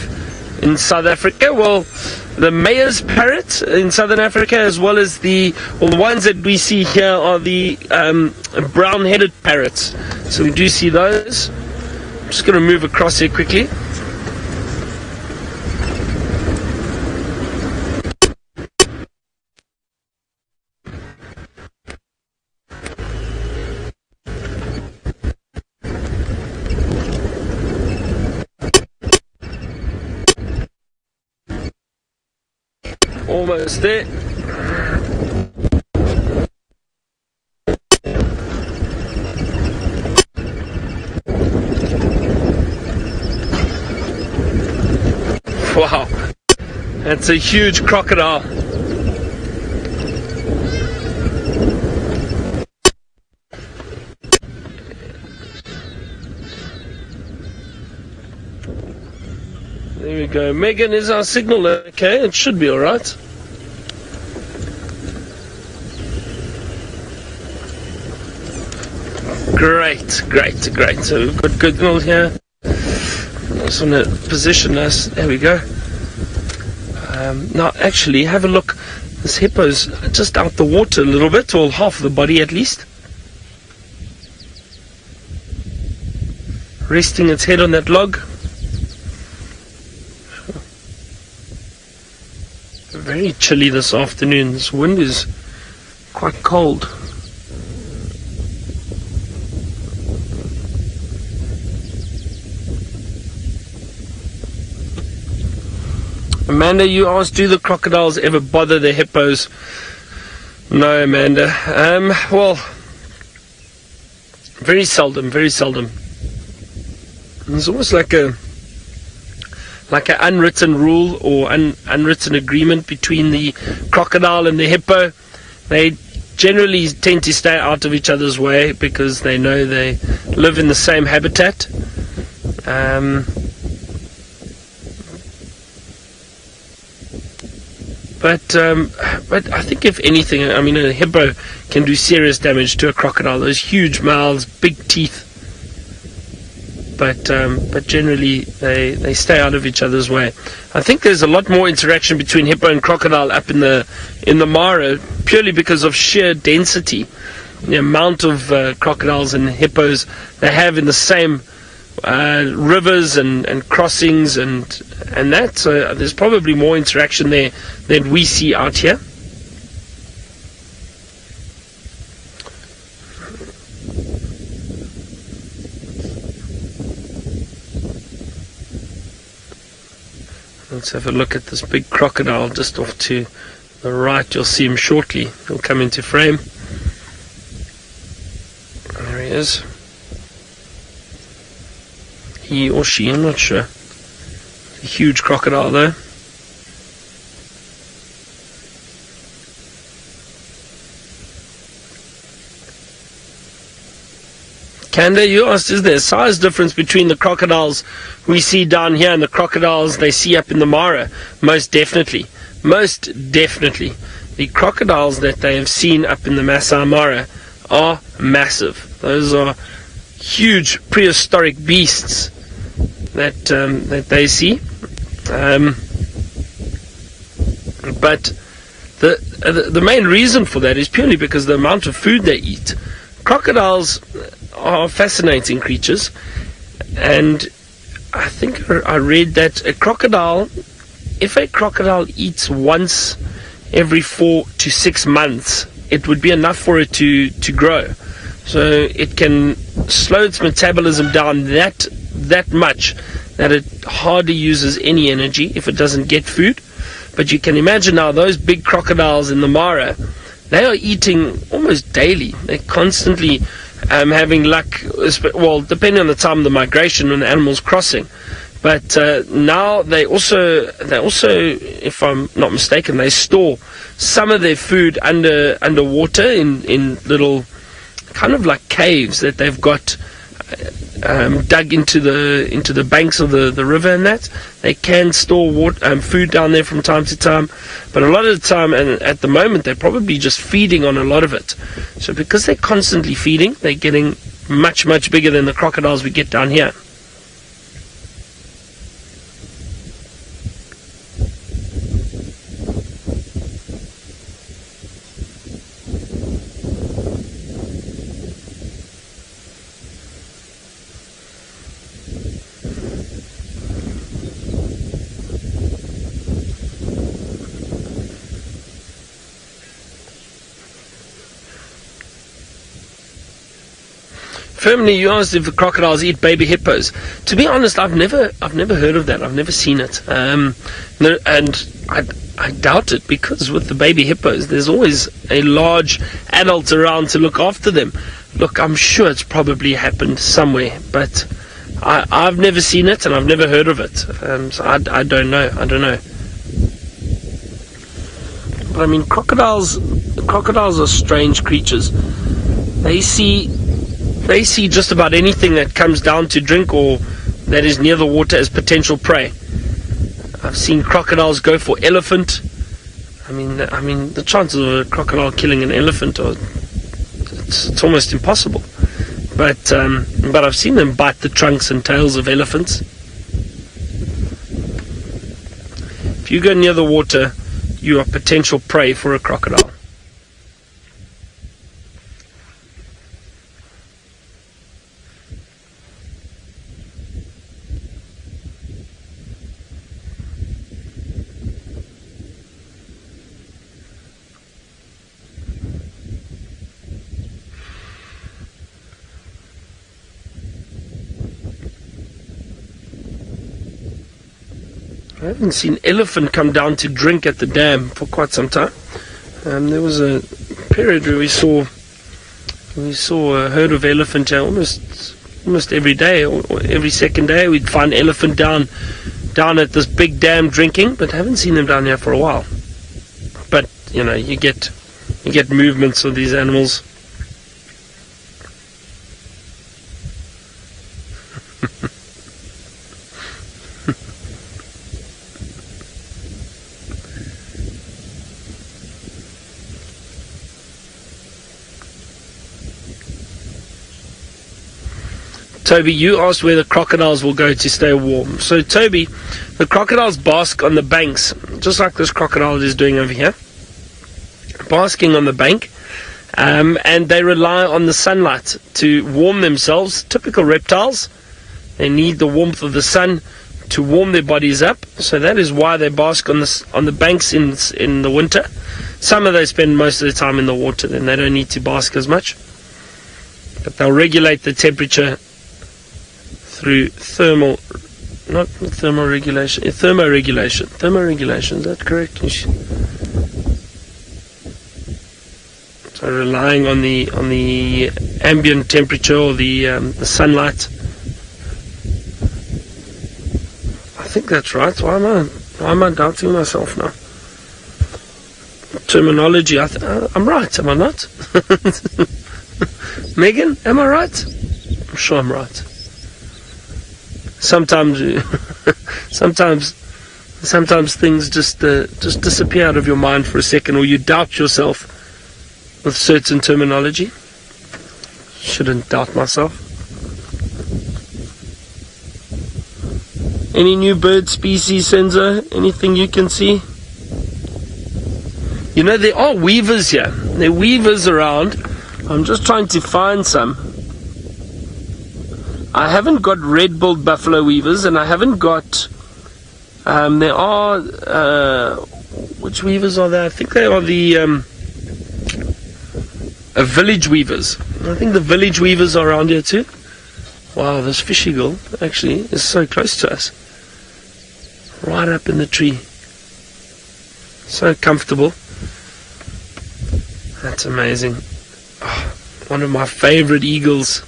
in South Africa? Well, the mayor's parrot in Southern Africa, as well as the ones that we see here are the brown-headed parrots. So we do see those. I'm just going to move across here quickly. Almost there. Wow, that's a huge crocodile. There we go. Megan, is our signal okay? It should be alright. Great. So we've got good signal here. I just want to position us. There we go. Now, actually, have a look. This hippo's just out the water a little bit, or half the body at least. Resting its head on that log. Very chilly this afternoon. This wind is quite cold. Amanda, you asked, do the crocodiles ever bother the hippos? No, Amanda. Well, very seldom. It's almost like an unwritten rule or unwritten agreement between the crocodile and the hippo. They generally tend to stay out of each other's way because they know they live in the same habitat. But I think if anything, I mean, a hippo can do serious damage to a crocodile. Those huge mouths, big teeth. But generally they stay out of each other's way. I think there's a lot more interaction between hippo and crocodile up in the Mara, purely because of sheer density. The amount of crocodiles and hippos they have in the same rivers and crossings and that. So there's probably more interaction there than we see out here. Let's have a look at this big crocodile just off to the right. You'll see him shortly. He'll come into frame. There he is. He or she, I'm not sure. A huge crocodile though. Kanda, you asked, is there a size difference between the crocodiles we see down here and the crocodiles they see up in the Mara? Most definitely. The crocodiles that they have seen up in the Masai Mara are massive. Those are huge prehistoric beasts that they see. But the main reason for that is purely because the amount of food they eat. Crocodiles are fascinating creatures, and I think I read that if a crocodile eats once every 4 to 6 months, it would be enough for it to grow. So it can slow its metabolism down that much that it hardly uses any energy if it doesn't get food. But you can imagine now those big crocodiles in the Mara, they are eating almost daily. They're constantly having luck, well, depending on the time of the migration when the animal's crossing. But now they also, if I'm not mistaken, they store some of their food underwater in little kind of like caves that they've got dug into the banks of the river, and that they can store food down there from time to time. But a lot of the time, and at the moment, they're probably just feeding on a lot of it. So because they're constantly feeding, they're getting much bigger than the crocodiles we get down here. Firmly, you asked if the crocodiles eat baby hippos. To be honest, I've never heard of that. I've never seen it, and I doubt it, because with the baby hippos, there's always a large adult around to look after them. Look, I'm sure it's probably happened somewhere, but I've never seen it and I've never heard of it. So I don't know. But I mean, crocodiles are strange creatures. They see just about anything that comes down to drink or that is near the water as potential prey. I've seen crocodiles go for elephant. I mean, the chances of a crocodile killing an elephant it's almost impossible. But I've seen them bite the trunks and tails of elephants. If you go near the water, you are potential prey for a crocodile. I haven't seen elephant come down to drink at the dam for quite some time. There was a period where we saw a herd of elephant here almost every day or every second day. We'd find elephant down at this big dam drinking, but haven't seen them down here for a while. But you know, you get movements of these animals. Toby, you asked where the crocodiles will go to stay warm. So, Toby, the crocodiles bask on the banks, just like this crocodile is doing over here, basking on the bank, and they rely on the sunlight to warm themselves. Typical reptiles, they need the warmth of the sun to warm their bodies up. So that is why they bask on the banks in the winter. Some of them spend most of the time in the water, then they don't need to bask as much. But they'll regulate the temperature through thermoregulation, is that correct? So relying on the ambient temperature or the sunlight. I think that's right. Why am I doubting myself now? Terminology, I'm right, am I not? Megan, am I right? I'm sure I'm right. Sometimes things just disappear out of your mind for a second, or you doubt yourself with certain terminology. Shouldn't doubt myself. Any new bird species, Senzo? Anything you can see? You know, there are weavers here. There are weavers around. I'm just trying to find some. I haven't got red-billed buffalo weavers, and I haven't got... there are... which weavers are there? I think they are the village weavers. I think the village weavers are around here too. Wow, this fish eagle actually is so close to us. Right up in the tree. So comfortable. That's amazing. Oh, one of my favorite eagles.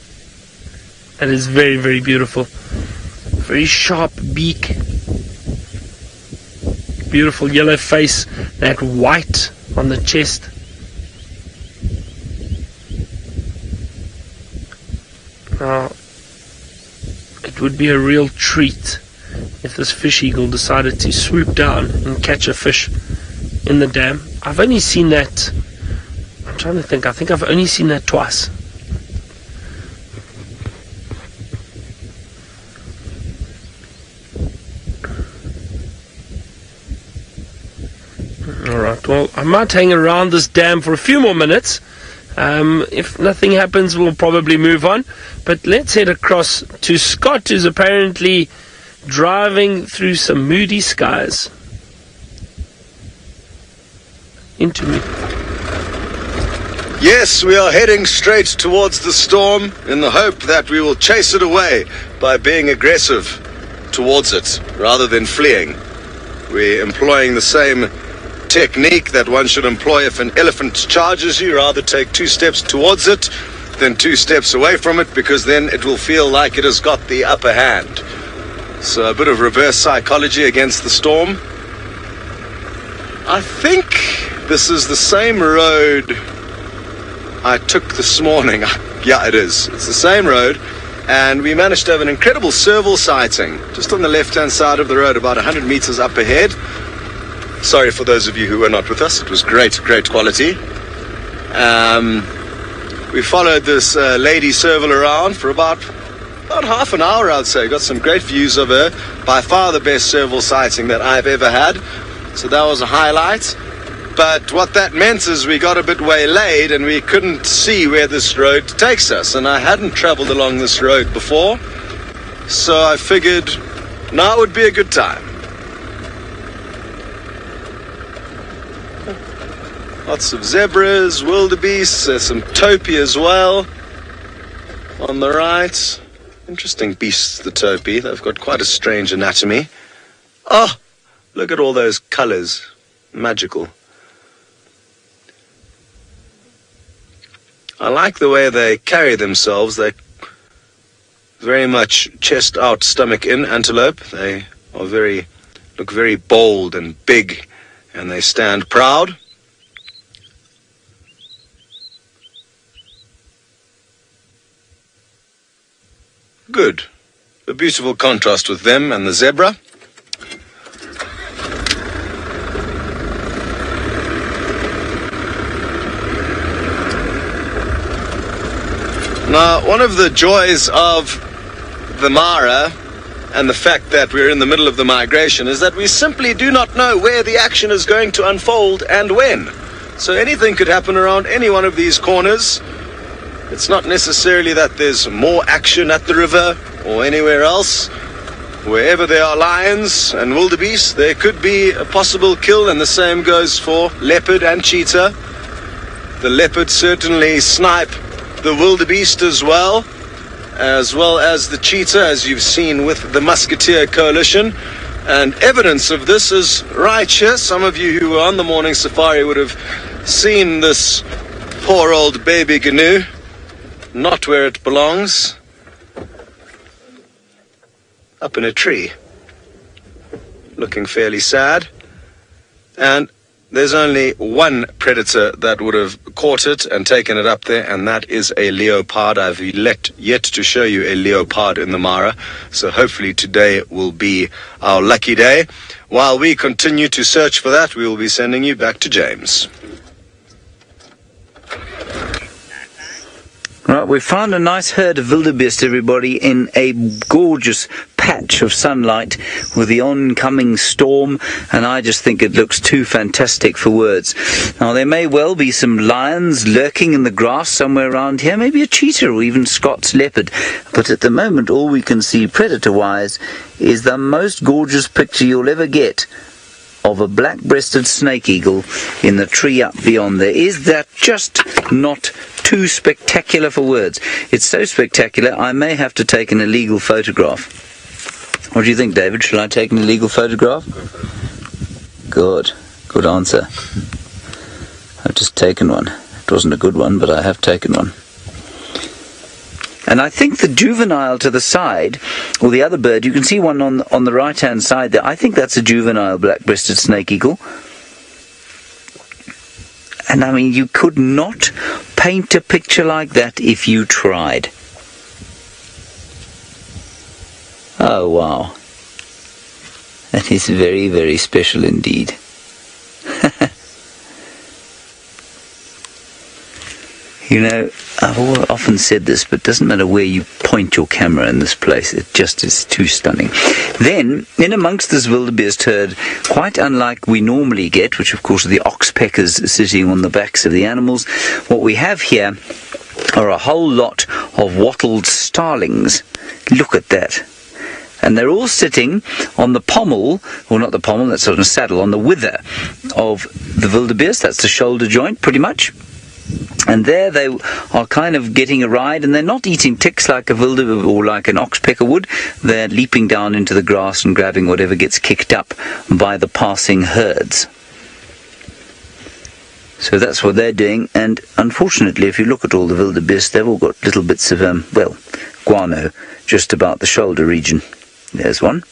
That is very, very beautiful. Very sharp beak. Beautiful yellow face. That white on the chest. Now, it would be a real treat if this fish eagle decided to swoop down and catch a fish in the dam. I've only seen that, I'm trying to think, I think I've only seen that twice. Alright, well, I might hang around this dam for a few more minutes. If nothing happens, we'll probably move on. But let's head across to Scott, who's apparently driving through some moody skies. Into me. Yes, we are heading straight towards the storm in the hope that we will chase it away by being aggressive towards it rather than fleeing. We're employing the same technique that one should employ if an elephant charges you. Rather take 2 steps towards it than 2 steps away from it, because then it will feel like it has got the upper hand. So a bit of reverse psychology against the storm. I think this is the same road I took this morning. Yeah, it is. It's the same road. And we managed to have an incredible serval sighting just on the left-hand side of the road, about 100 meters up ahead. Sorry for those of you who were not with us. It was great, great quality. We followed this lady serval around for about half an hour, I'd say. Got some great views of her. By far the best serval sighting that I've ever had. So that was a highlight. But what that meant is we got a bit waylaid and we couldn't see where this road takes us. And I hadn't traveled along this road before. So I figured now would be a good time. Lots of zebras, wildebeests, there's some topi as well on the right. Interesting beasts, the topi. They've got quite a strange anatomy. Oh, look at all those colors. Magical. I like the way they carry themselves. They very much chest out, stomach in antelope. They are look very bold and big, and they stand proud. Good. A beautiful contrast with them and the zebra. Now, one of the joys of the Mara and the fact that we're in the middle of the migration is that we simply do not know where the action is going to unfold and when. So anything could happen around any one of these corners. It's not necessarily that there's more action at the river or anywhere else. Wherever there are lions and wildebeest, there could be a possible kill, and the same goes for leopard and cheetah. The leopard certainly snipe the wildebeest as well as the cheetah, as you've seen with the Musketeer Coalition. And evidence of this is right here. Some of you who were on the morning safari would have seen this poor old baby gnu. Not where it belongs. Up in a tree. Looking fairly sad. And there's only one predator that would have caught it and taken it up there, and that is a leopard. I've yet to show you a leopard in the Mara, so hopefully today will be our lucky day. While we continue to search for that, we will be sending you back to James. Right, we found a nice herd of wildebeest, everybody, in a gorgeous patch of sunlight with the oncoming storm, and I just think it looks too fantastic for words. Now, there may well be some lions lurking in the grass somewhere around here, maybe a cheetah or even Scots leopard, but at the moment all we can see predator-wise is the most gorgeous picture you'll ever get of a black-breasted snake eagle in the tree up beyond there. Is that just not too spectacular for words. It's so spectacular, I may have to take an illegal photograph. What do you think, David? Shall I take an illegal photograph? Good. Good answer. I've just taken one. It wasn't a good one, but I have taken one. And I think the juvenile to the side, or the other bird, you can see one on the right-hand side there. I think that's a juvenile black-breasted snake eagle. And I mean, you could not paint a picture like that if you tried. Oh, wow. That is very, very special indeed. You know, I've often said this, but it doesn't matter where you point your camera in this place, it just is too stunning. Then, in amongst this wildebeest herd, quite unlike we normally get, which of course are the oxpeckers sitting on the backs of the animals, what we have here are a whole lot of wattled starlings. Look at that. And they're all sitting on the pommel, or not the pommel, that's on a saddle, on the wither of the wildebeest. That's the shoulder joint, pretty much. And there they are kind of getting a ride, and they're not eating ticks like a wildebeest or like an oxpecker would. They're leaping down into the grass and grabbing whatever gets kicked up by the passing herds. So that's what they're doing, and unfortunately, if you look at all the wildebeest, they've all got little bits of, guano just about the shoulder region. There's one.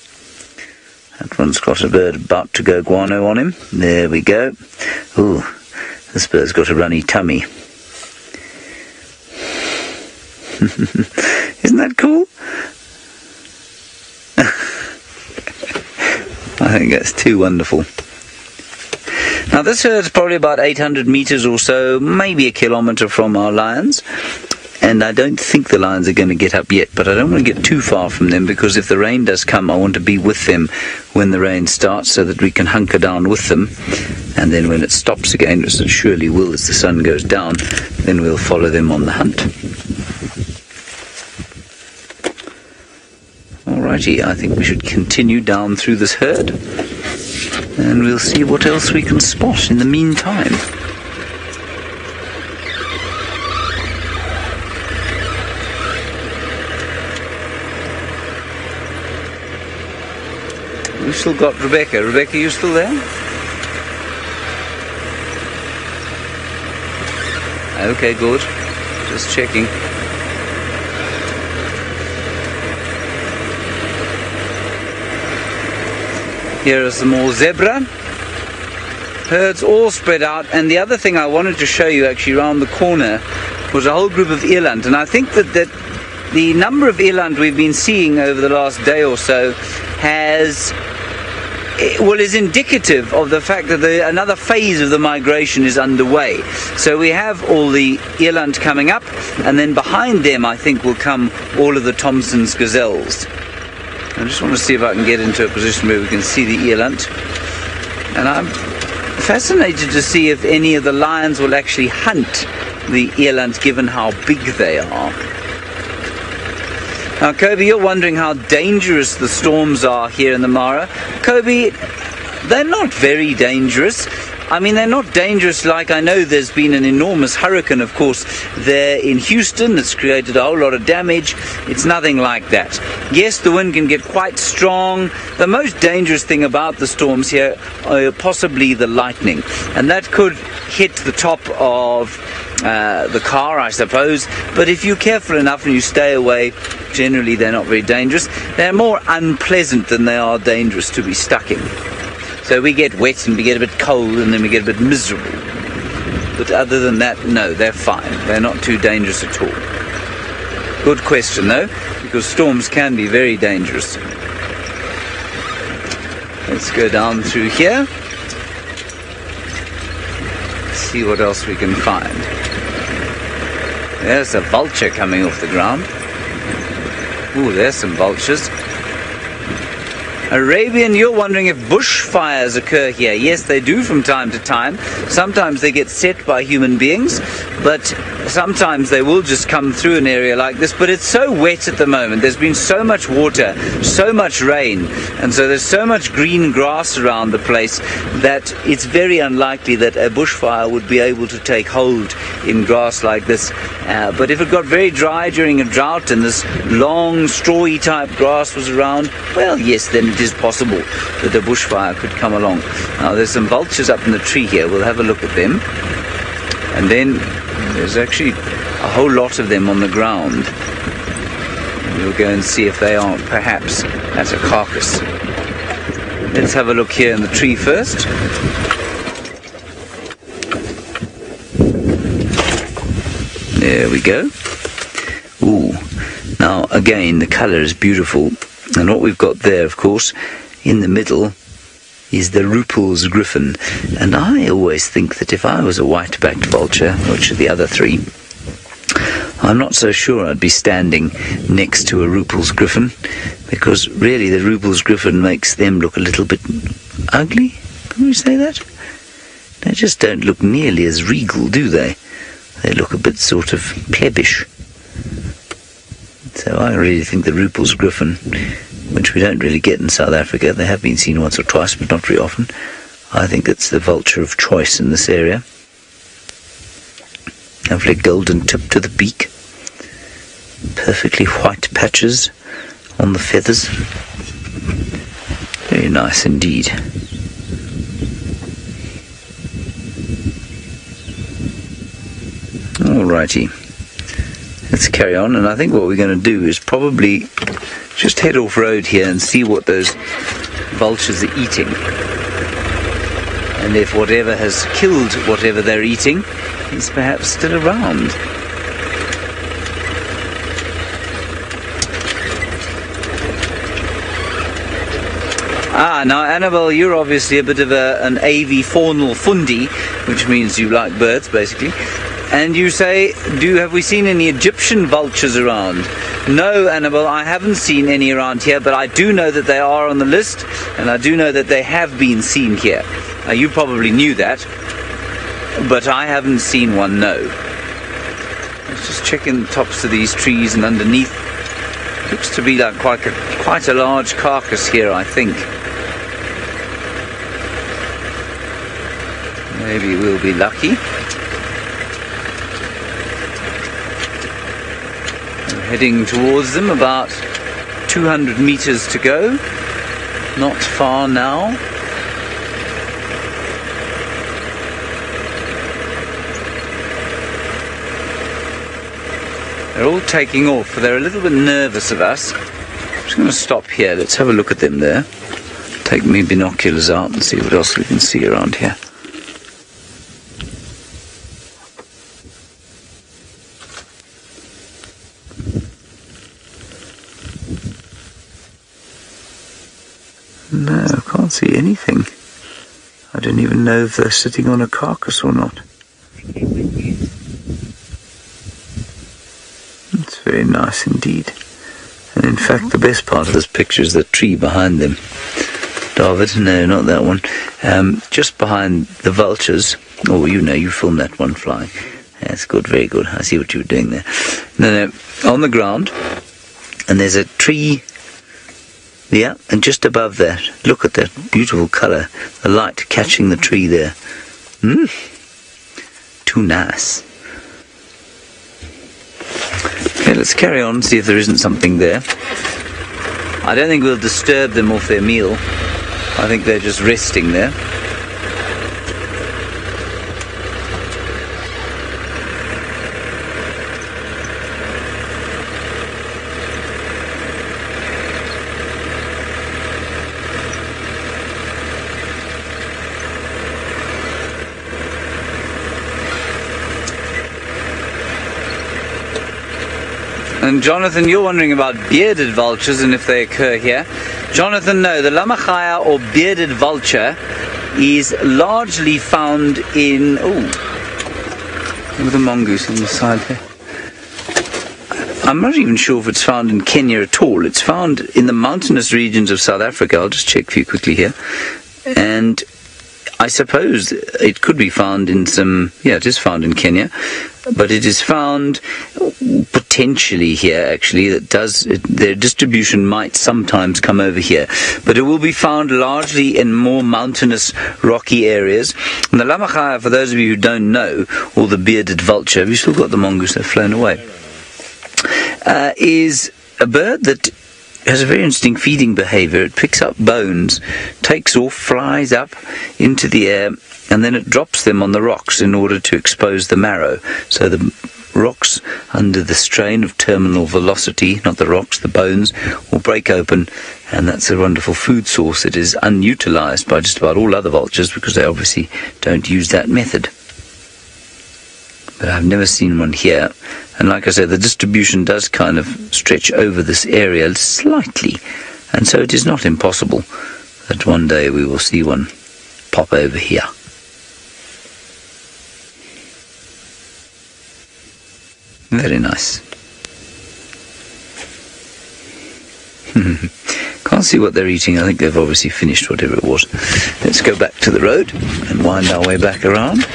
That one's got a bird about to go guano on him. There we go. Ooh, this bird's got a runny tummy. Isn't that cool? I think that's too wonderful. Now this herd's probably about 800 meters or so, maybe a kilometer from our lions. And I don't think the lions are going to get up yet, but I don't want to get too far from them, because if the rain does come, I want to be with them when the rain starts so that we can hunker down with them. And then when it stops again, as it surely will as the sun goes down, then we'll follow them on the hunt. Alrighty, I think we should continue down through this herd, and we'll see what else we can spot in the meantime. We've still got Rebecca. Rebecca, you still there? Okay, good. Just checking. Here is some more zebra. Herds all spread out. And the other thing I wanted to show you actually around the corner was a whole group of eland. And I think that the number of eland we've been seeing over the last day or so is indicative of the fact that another phase of the migration is underway. So we have all the eland coming up, and then behind them I think will come all of the Thompson's gazelles. I just want to see if I can get into a position where we can see the eland. And I'm fascinated to see if any of the lions will actually hunt the eland, given how big they are. Now, Kobe, you're wondering how dangerous the storms are here in the Mara. Kobe, they're not very dangerous. I mean, they're not dangerous like, I know there's been an enormous hurricane, of course, there in Houston that's created a whole lot of damage. It's nothing like that. Yes, the wind can get quite strong. The most dangerous thing about the storms here are possibly the lightning. And that could hit the top of the car, I suppose. But if you're careful enough and you stay away, generally they're not very dangerous. They're more unpleasant than they are dangerous to be stuck in. So we get wet and we get a bit cold and then we get a bit miserable. But other than that, no, they're fine. They're not too dangerous at all. Good question though, because storms can be very dangerous. Let's go down through here. See what else we can find. There's a vulture coming off the ground. Ooh, there's some vultures. Arabian, you're wondering if bushfires occur here. Yes, they do from time to time. Sometimes they get set by human beings, but sometimes they will just come through an area like this. But it's so wet at the moment. There's been so much water, so much rain, and so there's so much green grass around the place that it's very unlikely that a bushfire would be able to take hold in grass like this. But if it got very dry during a drought and this long, strawy type grass was around, well, yes, then it is possible that a bushfire could come along. Now, there's some vultures up in the tree here. We'll have a look at them. And then there's actually a whole lot of them on the ground. We'll go and see if they are perhaps at a carcass. Let's have a look here in the tree first. There we go. Ooh. Now, again, the colour is beautiful. And what we've got there, of course, in the middle is the Ruppel's griffin. And I always think that if I was a white-backed vulture, which are the other three, I'm not so sure I'd be standing next to a Ruppel's griffin, because really the Ruppel's griffin makes them look a little bit ugly. Can we say that? They just don't look nearly as regal, do they? They look a bit sort of plebbish. So I really think the Ruppel's griffin, which we don't really get in South Africa, they have been seen once or twice, but not very often. I think it's the vulture of choice in this area. Lovely golden tip to the beak. Perfectly white patches on the feathers. Very nice indeed. Alrighty. Let's carry on, and I think what we're going to do is probably just head off road here and see what those vultures are eating. And if whatever has killed whatever they're eating is perhaps still around. Now Annabelle, you're obviously a bit of an avifaunal fundi, which means you like birds, basically. And you say, have we seen any Egyptian vultures around? No, Annabelle, I haven't seen any around here, but I do know that they are on the list, and I do know that they have been seen here. You probably knew that, but I haven't seen one, no. Let's just check in the tops of these trees and underneath. Looks to be like quite a large carcass here, I think. Maybe we'll be lucky. We're heading towards them, about 200 meters to go. Not far now. They're all taking off. They're a little bit nervous of us. I'm just going to stop here. Let's have a look at them there. Take my binoculars out and see what else we can see around here. No, I can't see anything. I don't even know if they're sitting on a carcass or not. It's very nice indeed. And in fact, the best part of this picture is the tree behind them. David, no, not that one. Just behind the vultures. Oh, you filmed that one flying. That's good, very good. I see what you were doing there. No, on the ground. And there's a tree. Yeah, and just above that, look at that beautiful colour. The light catching the tree there. Too nice. Okay, let's carry on and see if there isn't something there. I don't think we'll disturb them off their meal. I think they're just resting there. And Jonathan, you're wondering about bearded vultures and if they occur here. Jonathan, no, the lamachaya or bearded vulture is largely found in... Oh, look at the mongoose on the side here. I'm not even sure if it's found in Kenya at all. It's found in the mountainous regions of South Africa. I'll just check for you quickly here. And I suppose it could be found in it is found in Kenya, but it is found potentially here, actually. Their distribution might sometimes come over here, but it will be found largely in more mountainous, rocky areas. And the lamachaya, for those of you who don't know, or the bearded vulture, have you still got the mongoose? They've flown away. Is a bird that has a very interesting feeding behavior. It picks up bones, takes off, flies up into the air, and then it drops them on the rocks in order to expose the marrow. So the rocks, under the strain of terminal velocity, not the rocks, the bones, will break open, and that's a wonderful food source. It is unutilized by just about all other vultures because they obviously don't use that method. But I've never seen one here. And like I said, the distribution does kind of stretch over this area slightly. And so it is not impossible that one day we will see one pop over here. Very nice. Can't see what they're eating. I think they've obviously finished whatever it was. Let's go back to the road and wind our way back around.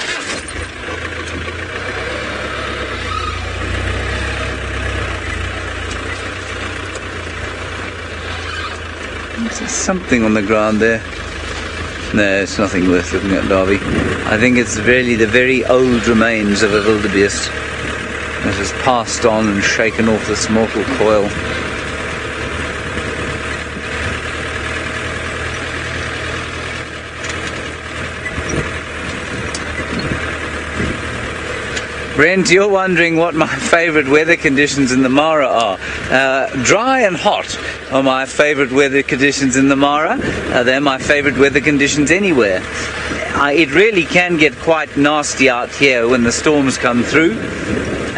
There's something on the ground there. No, it's nothing worth looking at, Darby. I think it's really the very old remains of a wildebeest that has passed on and shaken off this mortal coil. Brent, you're wondering what my favourite weather conditions in the Mara are. Dry and hot are my favourite weather conditions in the Mara. They're my favourite weather conditions anywhere. It really can get quite nasty out here when the storms come through.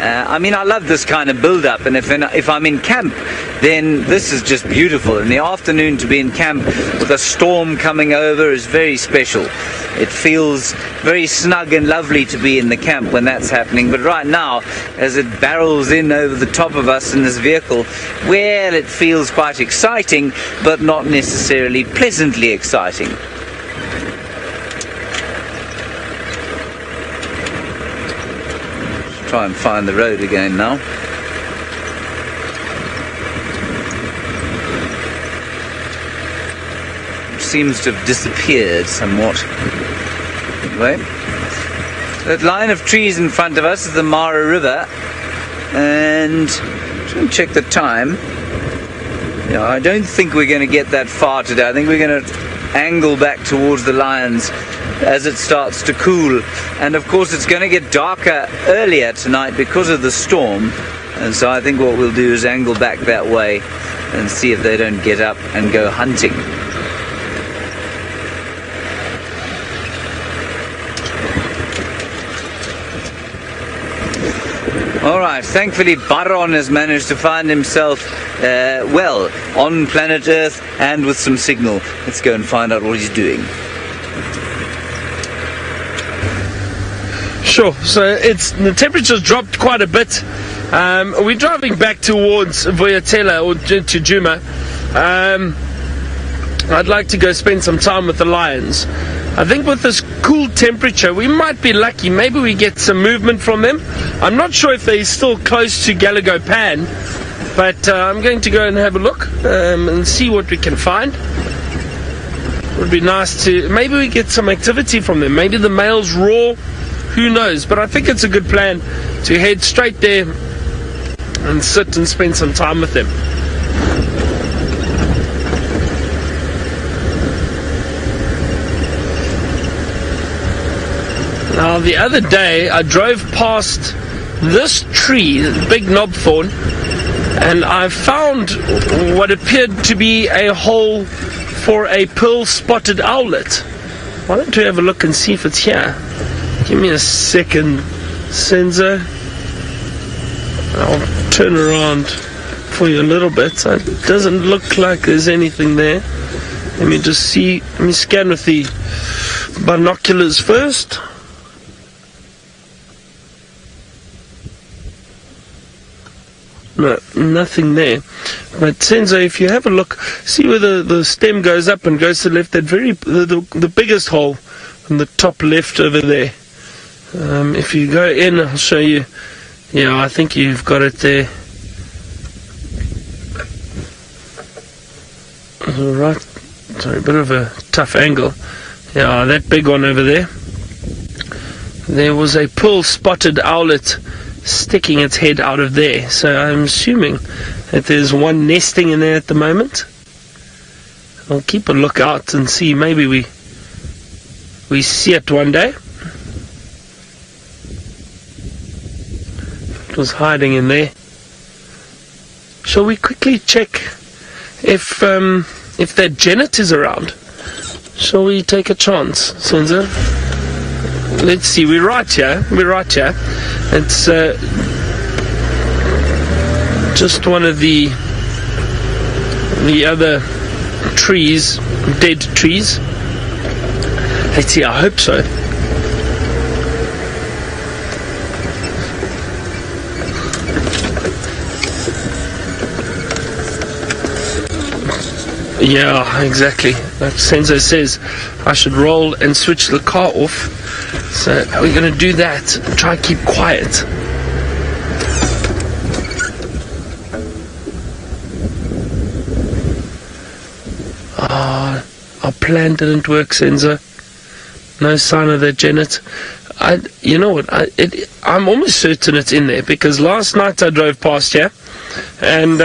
I mean, I love this kind of build-up, and if I'm in camp, then this is just beautiful. In the afternoon to be in camp with a storm coming over is very special. It feels very snug and lovely to be in the camp when that's happening. But right now, as it barrels in over the top of us in this vehicle, well, it feels quite exciting, but not necessarily pleasantly exciting. Try and find the road again now. It seems to have disappeared somewhat. Anyway, that line of trees in front of us is the Mara River, and just going to check the time. Yeah, I don't think we're going to get that far today. I think we're going to angle back towards the lions as it starts to cool, and of course it's going to get darker earlier tonight because of the storm, and so I think what we'll do is angle back that way and see if they don't get up and go hunting. Alright, thankfully Byron has managed to find himself well on planet Earth and with some signal. Let's go and find out what he's doing. Sure, so the temperature's dropped quite a bit. We're driving back towards Vulture or to Djuma. I'd like to go spend some time with the lions. I think with this cool temperature we might be lucky. Maybe we get some movement from them. I'm not sure if they're still close to Galago Pan, but I'm going to go and have a look and see what we can find. It would be nice to, maybe we get some activity from them. Maybe the males roar. Who knows? But I think it's a good plan to head straight there and sit and spend some time with them. Now, the other day I drove past this tree, this big knobthorn, and I found what appeared to be a hole for a pearl-spotted owlet. Why don't we have a look and see if it's here? Give me a second, Senzo. I'll turn around for you a little bit. It doesn't look like there's anything there. Let me just see. Let me scan with the binoculars first. No, nothing there. But Senzo, if you have a look, see where the stem goes up and goes to the left, that the biggest hole on the top left over there. If you go in, I'll show you. Yeah, I think you've got it there. Right, sorry, a bit of a tough angle. Yeah, that big one over there. There was a pearl-spotted owlet sticking its head out of there. So I'm assuming that there's one nesting in there at the moment. I'll keep a look out and see. Maybe we see it one day. It was hiding in there. Shall we quickly check if that Genet is around? Shall we take a chance, Senzo? Let's see. We're right here. It's just one of the other trees, dead trees. Let's see. I hope so. Yeah, exactly. Like Senzo says, I should roll and switch the car off. So we're going to do that. Try and keep quiet. Our plan didn't work, Senzo. No sign of that Genet. You know what? I'm almost certain it's in there, because last night I drove past here, and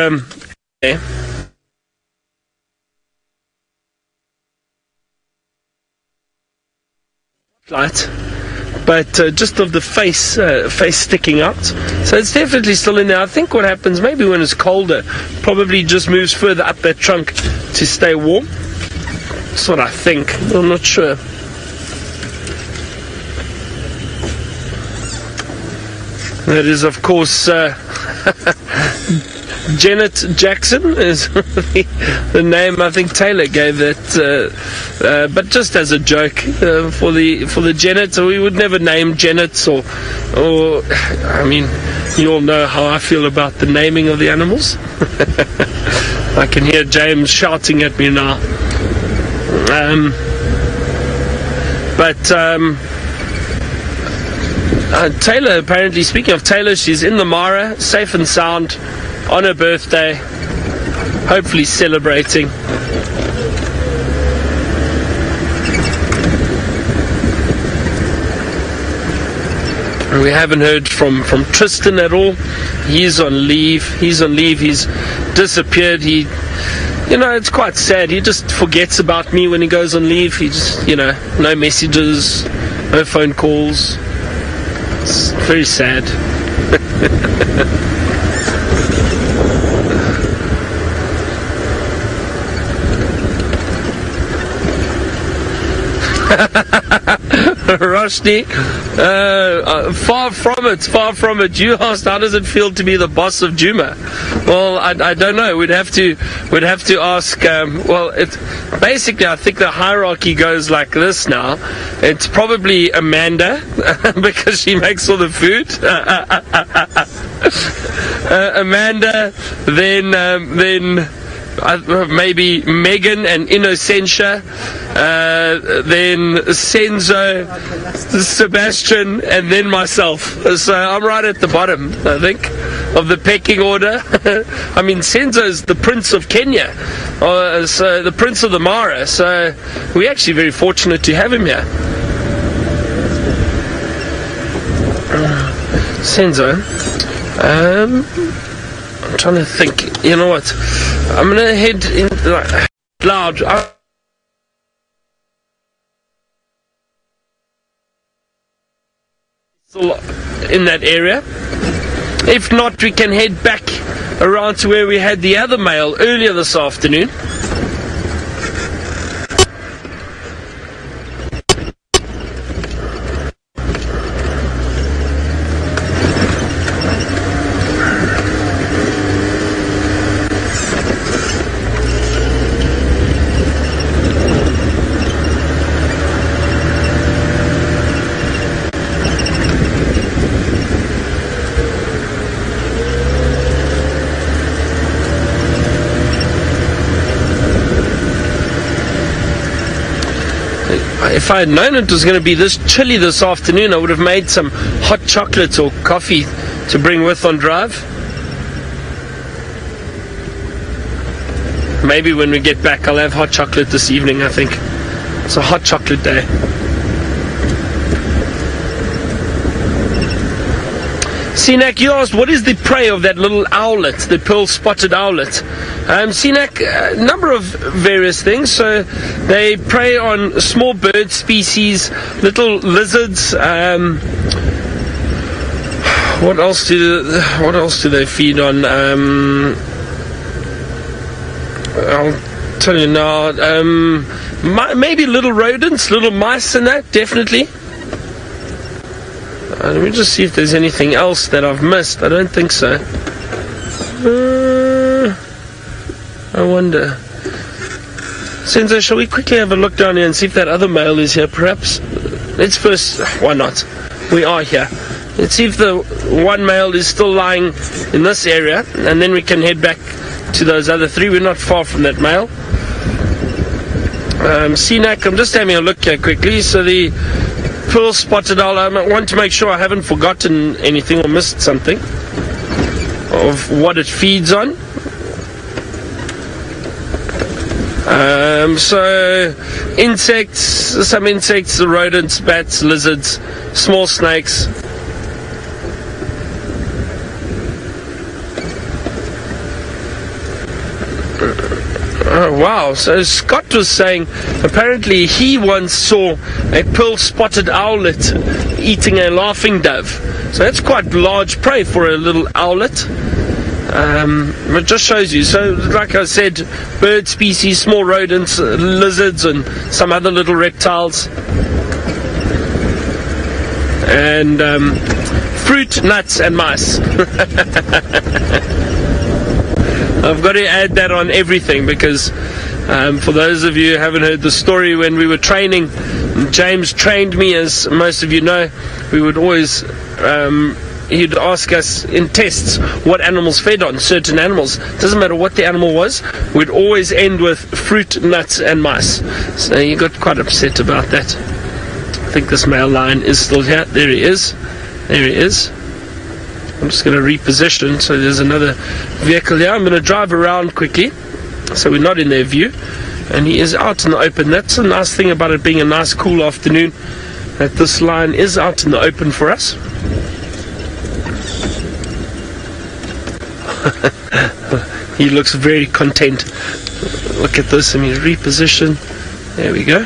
light, but just of the face sticking out. So it's definitely still in there. I think what happens, maybe when it's colder, probably just moves further up that trunk to stay warm. That's what I think. I'm not sure. That is, of course, Genet Jackson is the name I think Taylor gave that, but just as a joke for the Genet. So we would never name Genets or I mean, you all know how I feel about the naming of the animals. I can hear James shouting at me now. Taylor, apparently, speaking of Taylor, she's in the Mara, safe and sound, on her birthday, hopefully celebrating. We haven't heard from Tristan at all. He's on leave. He's disappeared. It's quite sad. He just forgets about me when he goes on leave. He just, no messages, no phone calls. It's very sad. Rushdie, far from it. You asked, how does it feel to be the boss of Djuma? Well, I don't know. We'd have to ask. Basically, I think the hierarchy goes like this now. It's probably Amanda because she makes all the food. Amanda, then maybe Megan and Innocentia, then Senzo, Sebastian, and then myself. So I'm right at the bottom, I think, of the pecking order. I mean, Senzo's the Prince of Kenya, so the Prince of the Mara. So we're actually very fortunate to have him here. Senzo, I'm trying to think. You know what? I'm gonna head in loud. In that area. If not, we can head back around to where we had the other male earlier this afternoon. If I had known it was going to be this chilly this afternoon, I would have made some hot chocolate or coffee to bring with on drive. Maybe when we get back I'll have hot chocolate this evening, I think. It's a hot chocolate day. Sinak, you asked, what is the prey of that little owlet, the pearl-spotted owlet? Sinak, a number of various things. So they prey on small bird species, little lizards. What else do they feed on? I'll tell you now. Maybe little rodents, little mice and that, definitely. Let me just see if there's anything else that I've missed. I don't think so. I wonder. Senzo, shall we quickly have a look down here and see if that other male is here, perhaps? Let's first... Why not? We are here. Let's see if the one male is still lying in this area, and then we can head back to those other three. We're not far from that male. Sinak, I'm just having a look here quickly. So the pearl-spotted owl, I want to make sure I haven't forgotten anything or missed something of what it feeds on. So insects, some insects, rodents, bats, lizards, small snakes. Oh, wow. So Scott was saying apparently he once saw a pearl-spotted owlet eating a laughing dove. So that's quite large prey for a little owlet. It just shows you. So like I said, bird species, small rodents, lizards and some other little reptiles. And fruit, nuts and mice. I've got to add that on everything because for those of you who haven't heard the story, when we were training, James trained me, as most of you know. We would always, he'd ask us in tests what animals fed on, certain animals. Doesn't matter what the animal was, we'd always end with fruit, nuts and mice. So he got quite upset about that. I think this male lion is still here. There he is. There he is. I'm just going to reposition. So there's another vehicle here. I'm going to drive around quickly so we're not in their view. And he is out in the open. That's a nice thing about it being a nice cool afternoon, that this lion is out in the open for us. He looks very content. Look at this. Let me reposition. There we go.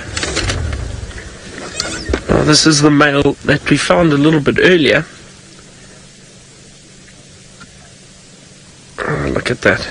Now this is the male that we found a little bit earlier. Oh, look at that.